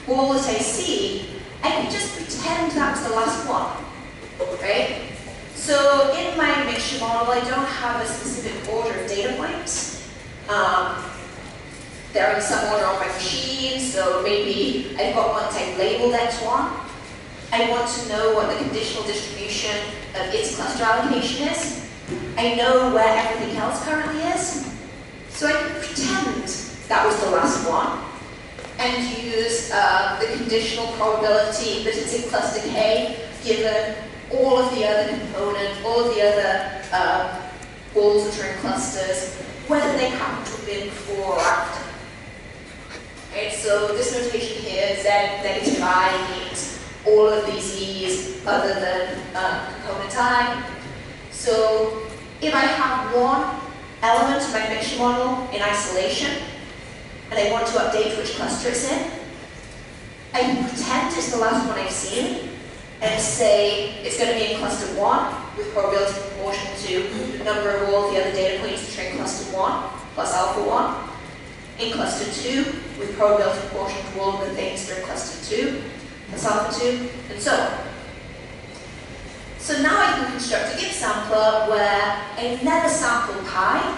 ball that I see, I can just pretend that was the last one, right? So in my mixture model, I don't have a specific order of data points. They're in some order on my machine, so maybe I've got one type labeled x1. I want to know what the conditional distribution of its cluster allocation is. I know where everything else currently is. So I can pretend that was the last one and use the conditional probability that it's in cluster K given all of the other components, all of the other balls that are in clusters, whether they happen to have been before or after. Right, so this notation here, Z negative I, means all of these E's other than component I. So if I have one element of my mixture model in isolation, and I want to update which cluster it's in, I can pretend it's the last one I've seen, and say it's going to be in cluster 1 with probability proportional to the number of all the other data points that are in cluster 1 plus alpha 1. In cluster 2 with probability proportional to all of the things that are in cluster 2 plus alpha 2, and so on. So now I can construct a gift sampler where I never sample pi.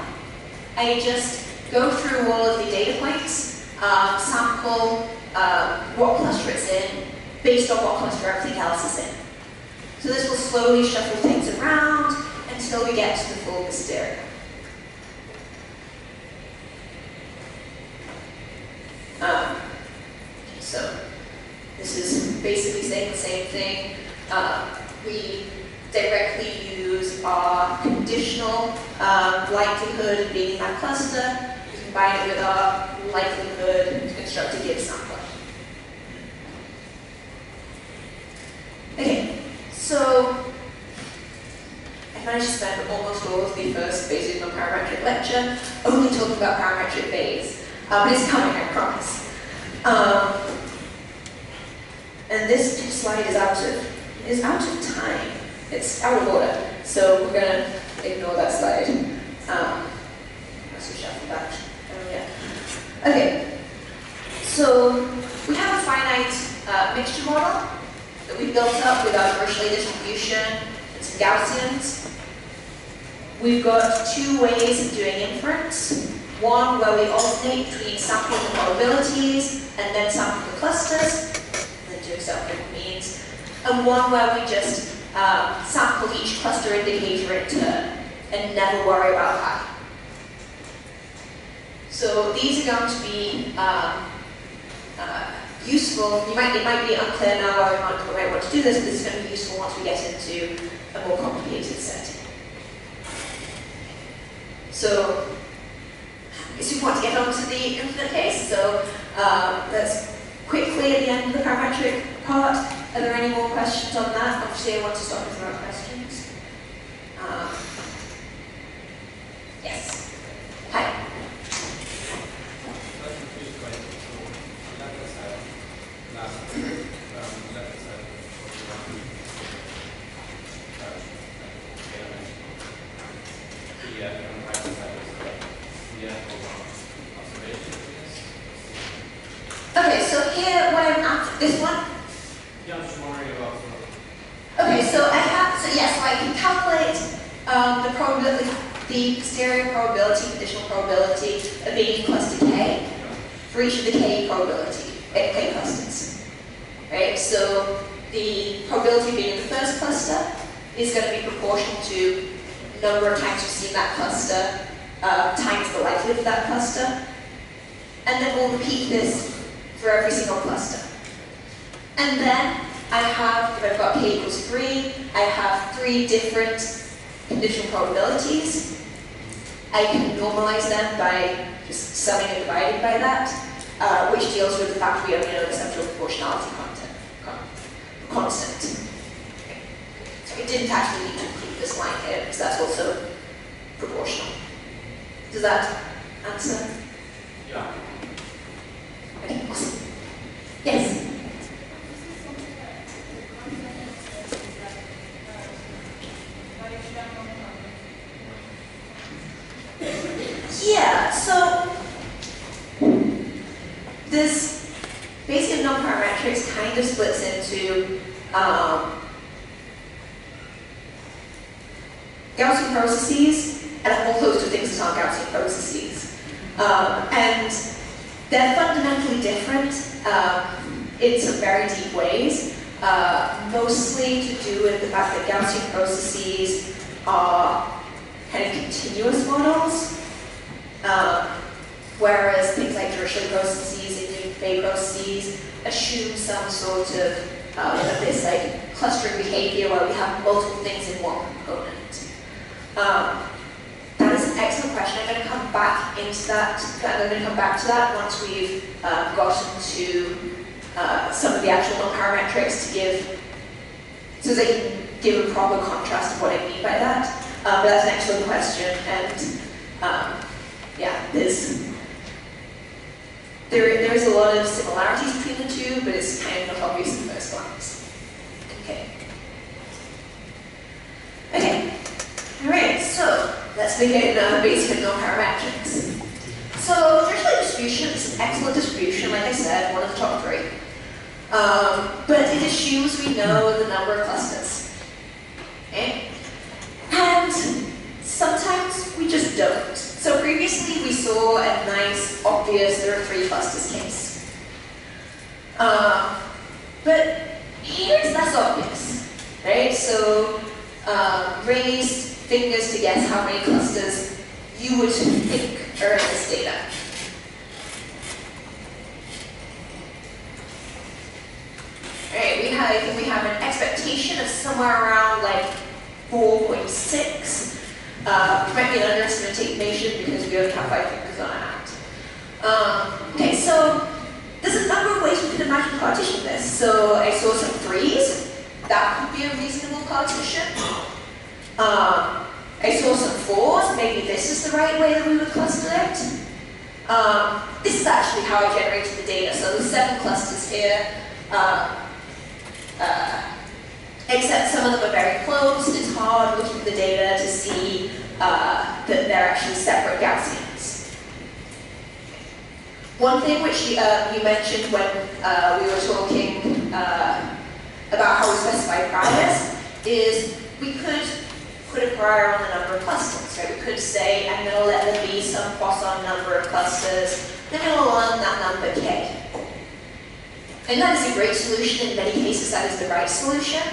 I just go through all of the data points, sample what cluster it's in, based on what cluster everything else is in. So this will slowly shuffle things around until we get to the full Wisteria. So this is basically saying the same thing. We directly use our conditional likelihood of being in that cluster, combine it with our likelihood to construct a gift sampler. Okay, so I managed to spend almost all of the first basic non-parametric lecture only talking about parametric phase, but it's coming, I promise. And this slide is out of time. It's out of order, so we're going to ignore that slide. Let's shuffle back. Oh yeah. Okay. So we have a finite mixture model that we built up with our Dirichlet distribution and some Gaussians. We've got two ways of doing inference. One where we alternate between sampling the probabilities and then sampling the clusters, and then doing self-driven means. And one where we just sample each cluster indicator in turn and never worry about that. So these are going to be useful. It might be unclear now why we might want to do this, but this is going to be useful once we get into a more complicated setting. So we want to get on to the infinite case, so let's quickly at the end of the parametric part. Are there any more questions on that? Obviously I want to stop if there are questions. Yes. Hi. Okay, so here what I'm after, this one? Yeah, I'm just wondering about Okay, so I can calculate the probability, the posterior probability, conditional probability of being in cluster K for each of the K clusters. Right? So the probability of being in the first cluster is going to be proportional to the number of times we've seen that cluster times the likelihood of that cluster. And then we'll repeat this for every single cluster. And then I have, if I've got K equals 3, I have 3 different conditional probabilities. I can normalize them by just summing and dividing by that, which deals with the fact we only know the central proportionality constant. Okay. So I didn't actually need to include this line here, because that's also proportional. Does that answer? Yeah. Okay, awesome. Yes? Yeah, so this basic non-parametrics kind of splits into Gaussian processes and a whole host of things that aren't Gaussian processes. And they're fundamentally different in some very deep ways, mostly to do with the fact that Gaussian processes are kind of continuous models, whereas things like Dirichlet processes and Bay processes assume some sort of this like clustering behavior where we have multiple things in one component. That is an excellent question. I'm going to come back into that. I'm going to come back to that once we've gotten to some of the actual non-parametrics to give, so they can give a proper contrast of what I mean by that. But that's an excellent question, and yeah, there is a lot of similarities between the two, but it's kind of not obvious at first glance. Okay. Okay. All right. So let's begin basic non-parametrics. So Dirichlet distribution is an excellent distribution, like I said, one of the top 3. But it assumes we know the number of clusters. Okay? And sometimes we just don't. So previously we saw a nice, obvious, there are 3 clusters case. But here it's less obvious, right? So raise fingers to guess how many clusters you would think are in this data. Alright, I think we have an expectation of somewhere around like 4.6. Might be an underestimation because we only have 5 fingers on our hand. Okay, so there's a number of ways we can imagine partitioning this. So I saw some 3s. That could be a reasonable partition. I saw some 4s. Maybe this is the right way that we would cluster it. This is actually how I generated the data. So there's 7 clusters here. Except some of them are very close. It's hard looking at the data to see that they're actually separate Gaussians. One thing which you mentioned when we were talking about how we specify priors is we could put a prior on the number of clusters, right? We could say, I'm going to let there be some Poisson number of clusters, then it will learn that number k. And that is a great solution. In many cases, that is the right solution.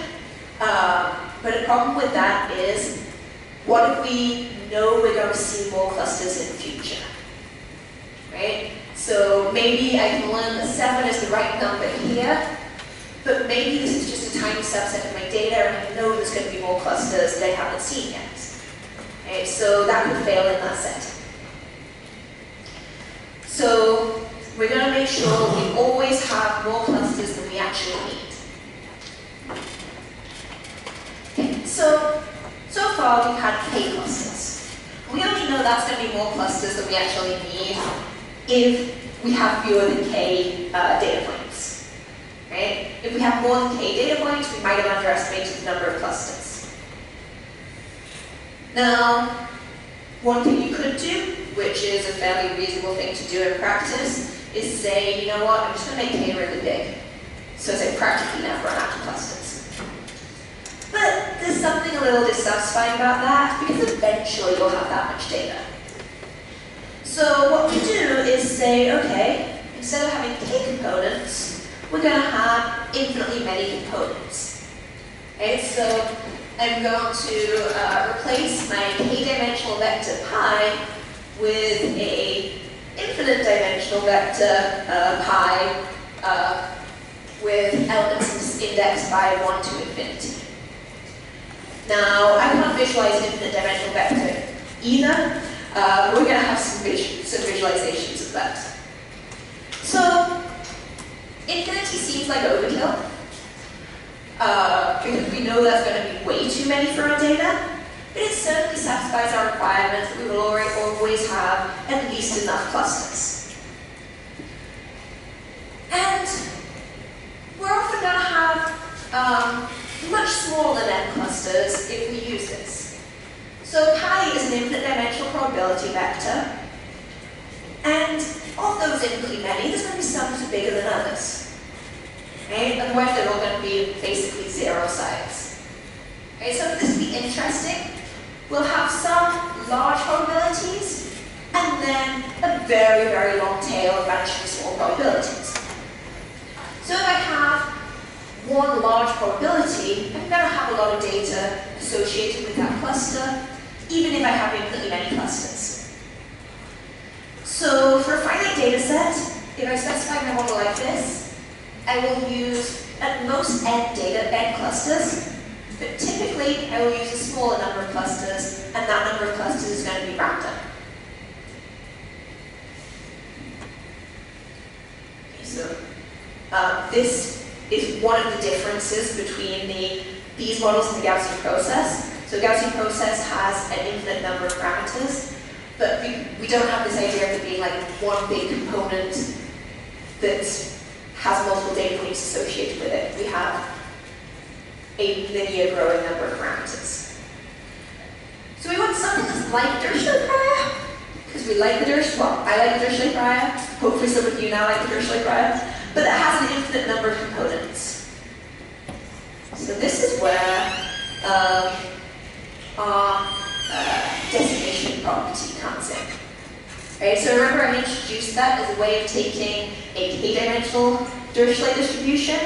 But the problem with that is, what if we know we're going to see more clusters in the future? Right? So maybe I can learn that 7 is the right number here, but maybe this is just a tiny subset of my data, and I know there's going to be more clusters that I haven't seen yet. Okay, so that could fail in that setting. So we're going to make sure we always have more clusters than we actually need. Okay, so far we've had k clusters. We only know that's going to be more clusters than we actually need if we have fewer than k data points. Right? If we have more than k data points, we might have underestimated the number of clusters. Now, one thing you could do, which is a fairly reasonable thing to do in practice, is say, you know what, I'm just going to make k really big, so as I practically never run out of clusters. But there's something a little dissatisfying about that, because eventually you'll have that much data. So what we do is say, okay, instead of having k components, we're going to have infinitely many components. Okay, so I'm going to replace my k-dimensional vector pi with a infinite dimensional vector pi with elements indexed by 1 to infinity. Now, I can't visualize an infinite dimensional vector either. We're going to have some visualizations of that. So, infinity seems like overkill, because we know that's going to be way too many for our data, but it certainly satisfies our requirement that we will always have at least enough clusters. And we're often going to have much smaller than n clusters if we use this. So pi is an infinite dimensional probability vector, and of those infinitely many, there's going to be some that are bigger than others. Right? Otherwise, they're all going to be basically zero size. Okay, so for this to be interesting, we'll have some large probabilities, and then a very, very long tail of vanishing small probabilities. So if I have one large probability, I'm going to have a lot of data associated with that cluster, even if I have infinitely many clusters. So for a finite data set, if I specify my model like this, I will use at most n clusters, but typically I will use a smaller number of clusters, and that number of clusters is going to be random. Okay, so this is one of the differences between these models and the Gaussian process. So Gaussian process has an infinite number of parameters, but we don't have this idea of it being like one big component that has multiple data points associated with it. We have a linear growing number of parameters. So we want something that's like Dirichlet prior, because we like the Dirichlet, well, I like the Dirichlet prior, hopefully some of you now like the Dirichlet prior, but it has an infinite number of components. So this is where our decimation property comes in. Right, so remember I introduced that as a way of taking a k-dimensional Dirichlet distribution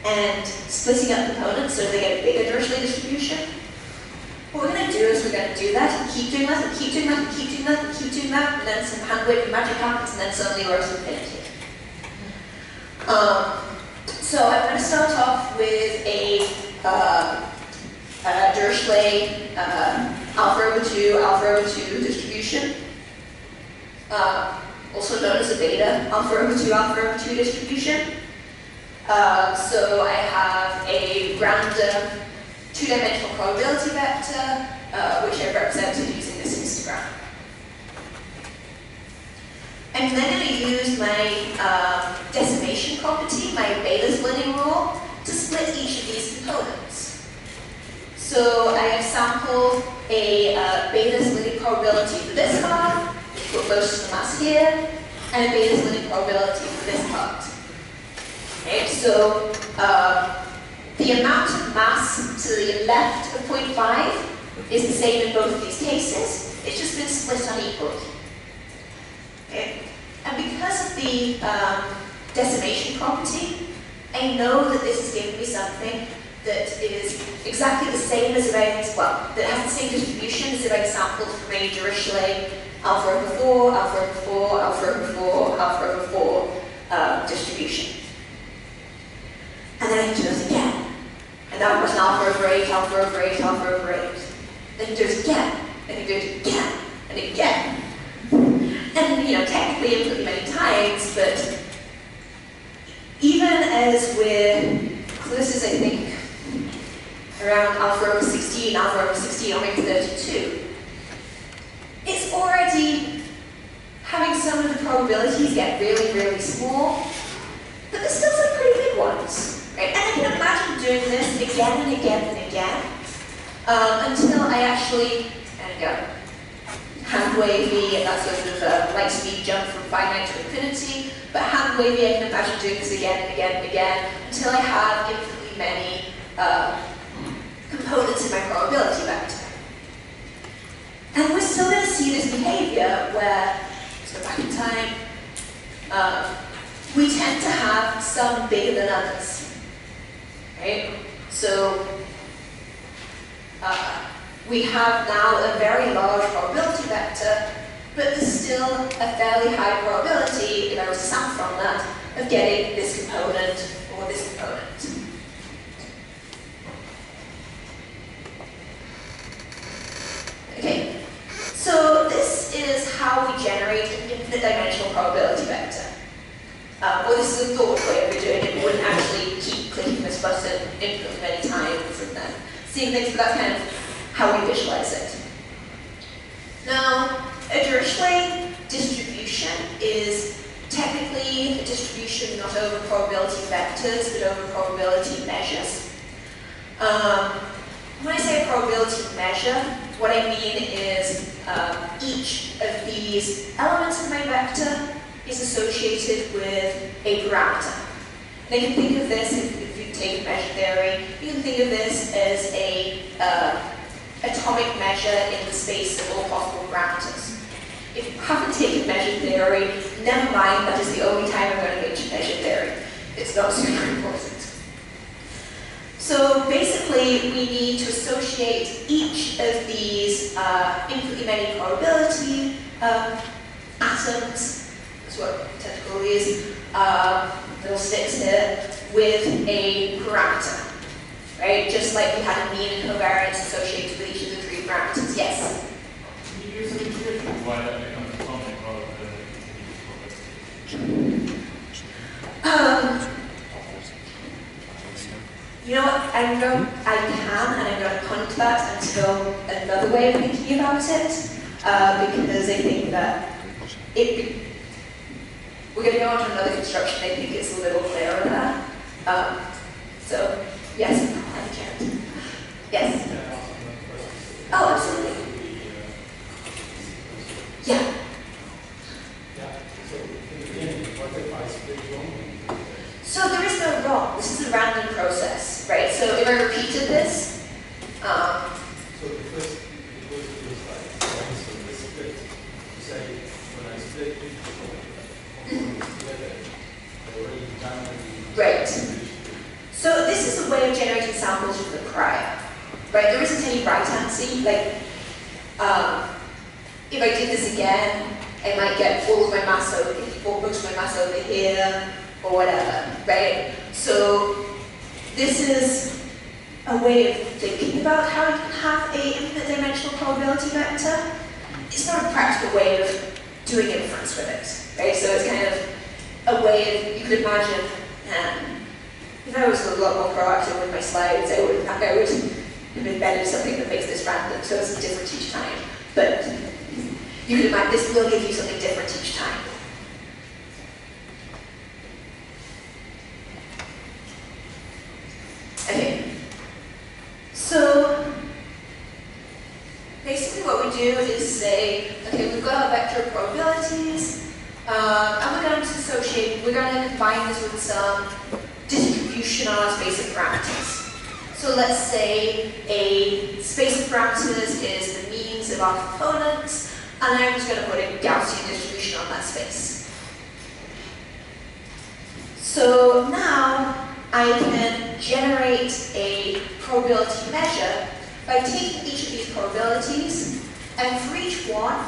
and splitting up components so they get a bigger Dirichlet distribution. What we're going to do is we're going to do that and keep doing that and keep doing that and keep doing that and keep doing that, and then some hand-wavy magic happens, and then suddenly we're at infinity. So I'm going to start off with a Dirichlet alpha over 2 distribution, also known as a beta alpha over 2 distribution. So I have a random 2-dimensional probability vector, which I've represented using this histogram. I'm then going to use my decimation property, my beta splitting rule, to split each of these components. So I have sampled a beta splitting probability for this half, put most of the mass here, and a beta limit probability for this part. Okay, so the amount of mass to the left of 0.5 is the same in both of these cases. It's just been split unequally. Okay? And because of the decimation property, I know that this is giving me something that is exactly the same as if I, well, that has the same distribution as if I sampled from a Dirichlet alpha over 4, alpha over 4, alpha over 4, alpha over 4 distribution. And then I can do this again. And that was an alpha over 8, alpha over 8, alpha over 8. Then you do it again, and you do it again, and again. And, you know, technically infinitely many times, but even as we're, so this is, I think, around alpha over 16, alpha over 16, or maybe 32. It's already having some of the probabilities get really, really small, but there's still some pretty big ones, right? And I can imagine doing this again and again and again, until I actually, there you go, hand wavy, and that sort of light speed jump from finite to infinity, but hand wavy, I can imagine doing this again and again and again, until I have infinitely many components in my probability vector. And we're still going to see this behavior where, let's go back in time, we tend to have some bigger than others, right? So we have now a very large probability vector, but there's still a fairly high probability, if I was to sample from that, of getting this component or this component. Okay, so this is how we generate an infinite dimensional probability vector. Or this is a thought way of doing it. We wouldn't actually keep clicking this button infinitely many times and then seeing things, but that's kind of how we visualize it. Now, a Dirichlet distribution is technically a distribution not over probability vectors, but over probability measures. When I say a probability measure, what I mean is each of these elements of my vector is associated with a parameter. And you can think of this, if you take measure theory, you can think of this as a atomic measure in the space of all possible parameters. If you haven't taken measure theory, never mind, that is the only time I'm going to mention measure theory. It's not super important. So basically, we need to associate each of these infinitely many probability atoms, that's what technical is, little sticks here, with a parameter, right? Just like we had a mean and covariance associated with each of the three parameters. Yes? Can you give some intuition of why that becomes atomic rather than you know what, I can, and I'm going to punt that until another way of thinking about it, because I think that we're going to go on to another construction. I think it's a little clearer there. So, yes, I can. Yes? Oh, absolutely. Yeah. So there is no wrong. This is a random process, right? So if I repeated this, so the first is like, so the split, say, when I split together, I already done the right. So this is a way of generating samples from the prior, right? There isn't any right answer. Like, if I did this again, I might get all of my mass over here, or most of my mass over here, or whatever, right? So this is a way of thinking about how you can have an infinite dimensional probability vector. It's not a practical way of doing inference with it, right? So it's kind of a way of, you could imagine, if I was a lot more proactive with my slides, I would have embedded something that makes this random, so it's different each time. But you could imagine this will give you something different each time. Okay, so basically what we do is say, okay, we've got our vector of probabilities, And we're going to combine this with some distribution on our space of parameters. So let's say a space of parameters is the means of our components, and I'm just going to put a Gaussian distribution on that space. So now I can generate a probability measure by taking each of these probabilities, and for each one,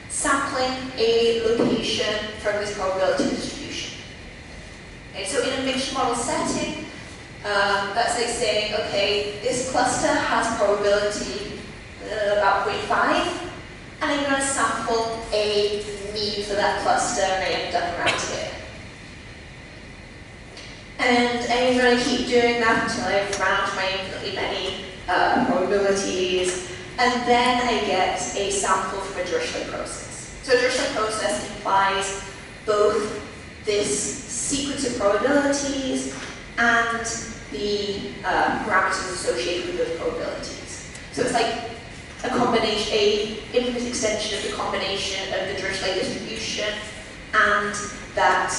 sampling a location from this probability distribution. Okay, so in a mixed model setting, that's like saying, okay, this cluster has probability about 0.5, and I'm going to sample a mean for that cluster, and I end up around here. And I'm going to keep doing that until I've run out my infinitely many probabilities, and then I get a sample from a Dirichlet process. So a Dirichlet process implies both this sequence of probabilities and the parameters associated with those probabilities. So it's like a combination, an infinite extension of the combination of the Dirichlet distribution and that,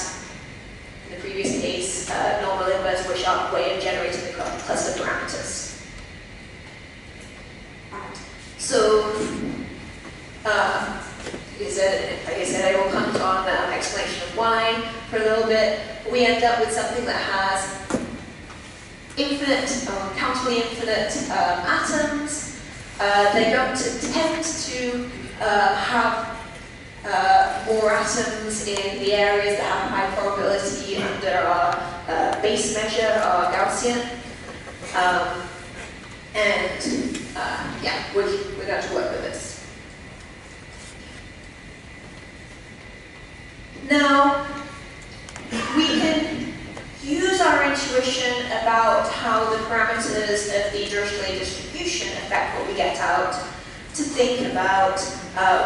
in the previous case, normal inverse Wishart way of generating the cluster parameters. So, like I said, I will comment on explanation of why for a little bit. We end up with something that has infinite, countably infinite atoms. They don't tend to have more atoms in the areas that have high probability under our base measure, our Gaussian. Yeah, we're going to work with this. Now, we can use our intuition about how the parameters of the Dirichlet distribution affect what we get out to think about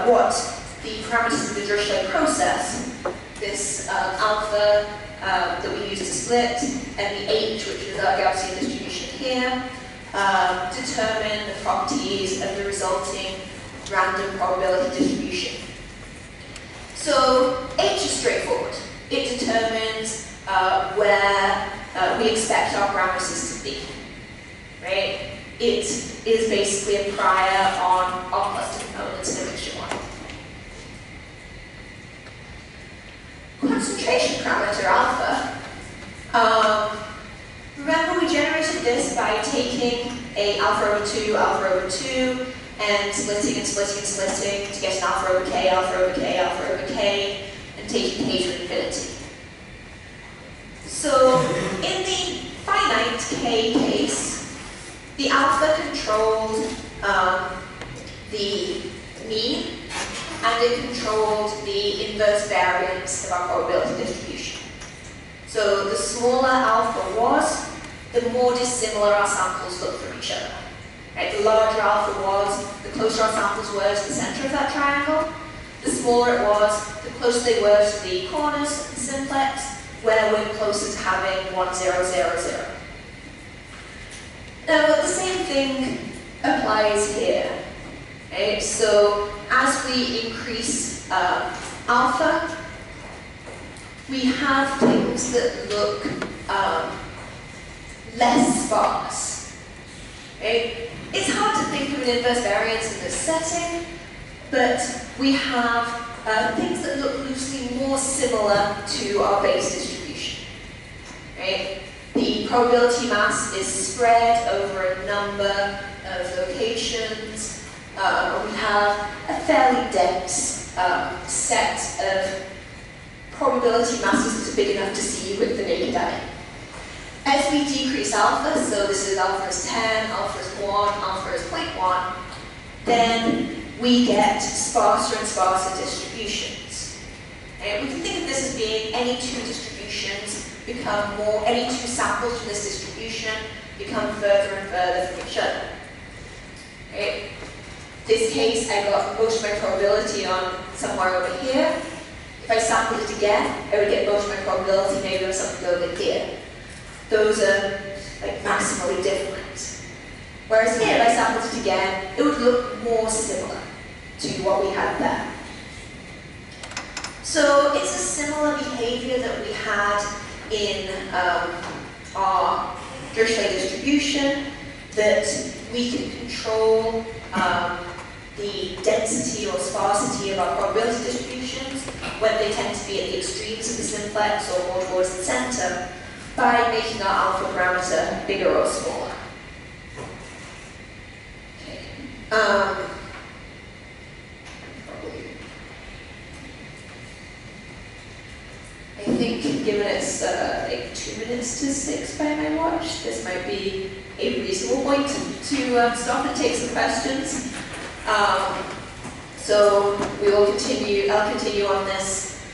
what the parameters of the Dirichlet process, this alpha that we use to split, and the H, which is our Gaussian distribution here, determine the properties of the resulting random probability distribution. So H is straightforward. It determines where we expect our parameters to be, right? It is basically a prior on our cluster components in a mixture one. Concentration parameter alpha. Remember, we generated this by taking a alpha over 2, and splitting and splitting and splitting to get an alpha over k, alpha over k, alpha over k, and taking k to infinity. So in the finite k case, the alpha controlled the mean, and it controlled the inverse variance of our probability distribution. So the smaller alpha was, the more dissimilar our samples look from each other. Right? The larger alpha was, the closer our samples were to the center of that triangle. The smaller it was, the closer they were to the corners of the simplex, where we're closer to having 1, 0, 0, 0. Now, the same thing applies here. Right? So as we increase alpha, we have things that look less sparse. Right? It's hard to think of an inverse variance in this setting, but we have things that look loosely more similar to our base distribution. Right? The probability mass is spread over a number of locations. We have a fairly dense set of probability masses that are big enough to see with the naked eye. As we decrease alpha, so this is alpha is 10, alpha is 1, alpha is 0.1, then we get sparser and sparser distributions. And we can think of this as being any two distributions become more, any two samples from this distribution become further and further from each other. Right? This case, I got most of my probability on somewhere over here. If I sampled it again, I would get most of my probability maybe on something over here. Those are like maximally different. Whereas here, if I sampled it again, it would look more similar to what we had there. So it's a similar behavior that we had in our Dirichlet distribution, that we can control the density or sparsity of our probability distributions when they tend to be at the extremes of the simplex or more towards the center by making our alpha parameter bigger or smaller. Okay. I think, given it's like 2 minutes to 6 by my watch, this might be a reasonable point to stop and take some questions. So we will continue. I'll continue on this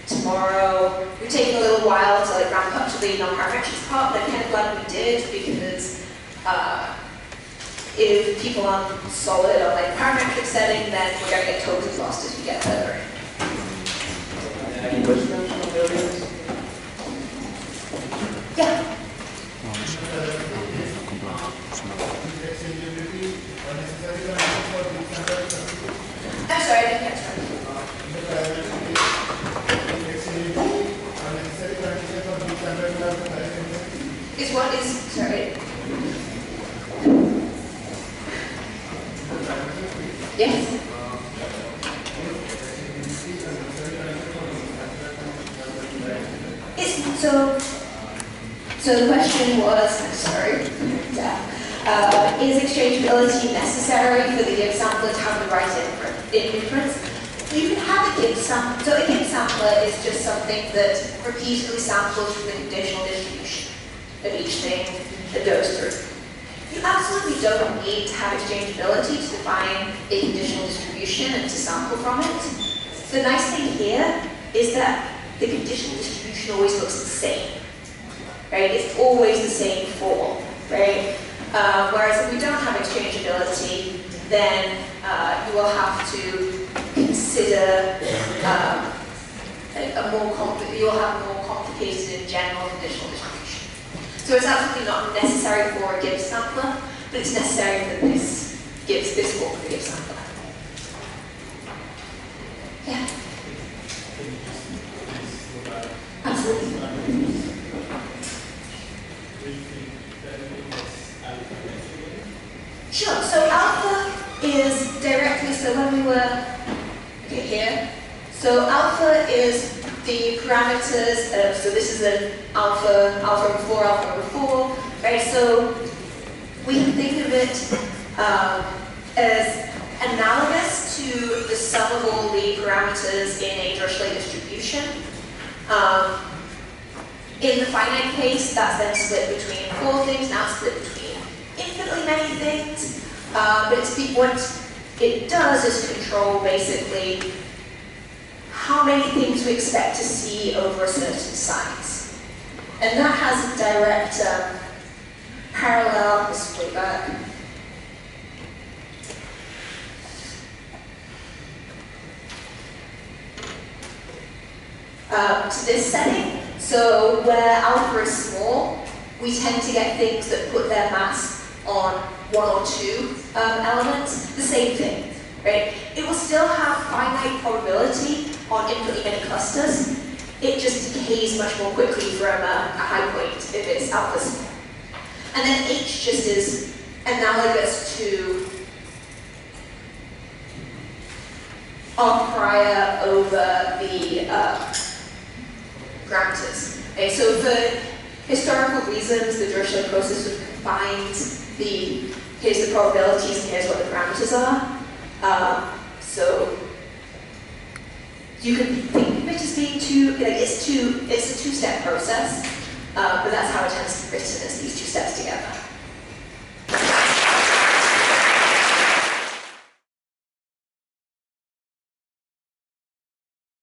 tomorrow. We're taking a little while to like ramp up to the non-parametrics part, but I'm kind of glad we did, because if people aren't solid on like parametric setting, then we're going to get totally lost as we get further in. Any questions from the audience? Yeah. I'm sorry, I didn't catch that. Is what is, sorry. Yes. So the question was, I'm sorry, is exchangeability necessary for the given sampler to have the right inference? You can have a given sampler. So a given sampler is just something that repeatedly samples from the conditional distribution of each thing that goes through. You absolutely don't need to have exchangeability to define a conditional distribution and to sample from it. The nice thing here is that the conditional distribution always looks the same, right? It's always the same form, right? Whereas if we don't have exchangeability, then you will have to consider you will have more complicated and general conditional distribution. So it's absolutely not necessary for a given sampler, but it's necessary that this gives this form of the given sampler. Yeah. Absolutely. Sure, so alpha is directly, so when we were here, so alpha is the parameters of, so this is an alpha over 4, alpha over 4, right? So we can think of it as analogous to the sum of all the parameters in a Dirichlet distribution. In the finite case, that's then split between 4 things, now it's split between infinitely many things. But what it does is control basically how many things we expect to see over a certain size. And that has a direct parallel, this way back. To this setting. So where alpha is small, we tend to get things that put their mass on 1 or 2 elements. The same thing, right? It will still have finite probability on infinitely many clusters. It just decays much more quickly from a high point if it's alpha small. And then H just is analogous to our prior over the parameters. Okay, so for historical reasons, the Dirichlet process would combine here's the probabilities and here's what the parameters are. So you can think of it as being it's a two-step process, but that's how it tends to be written, as these 2 steps together.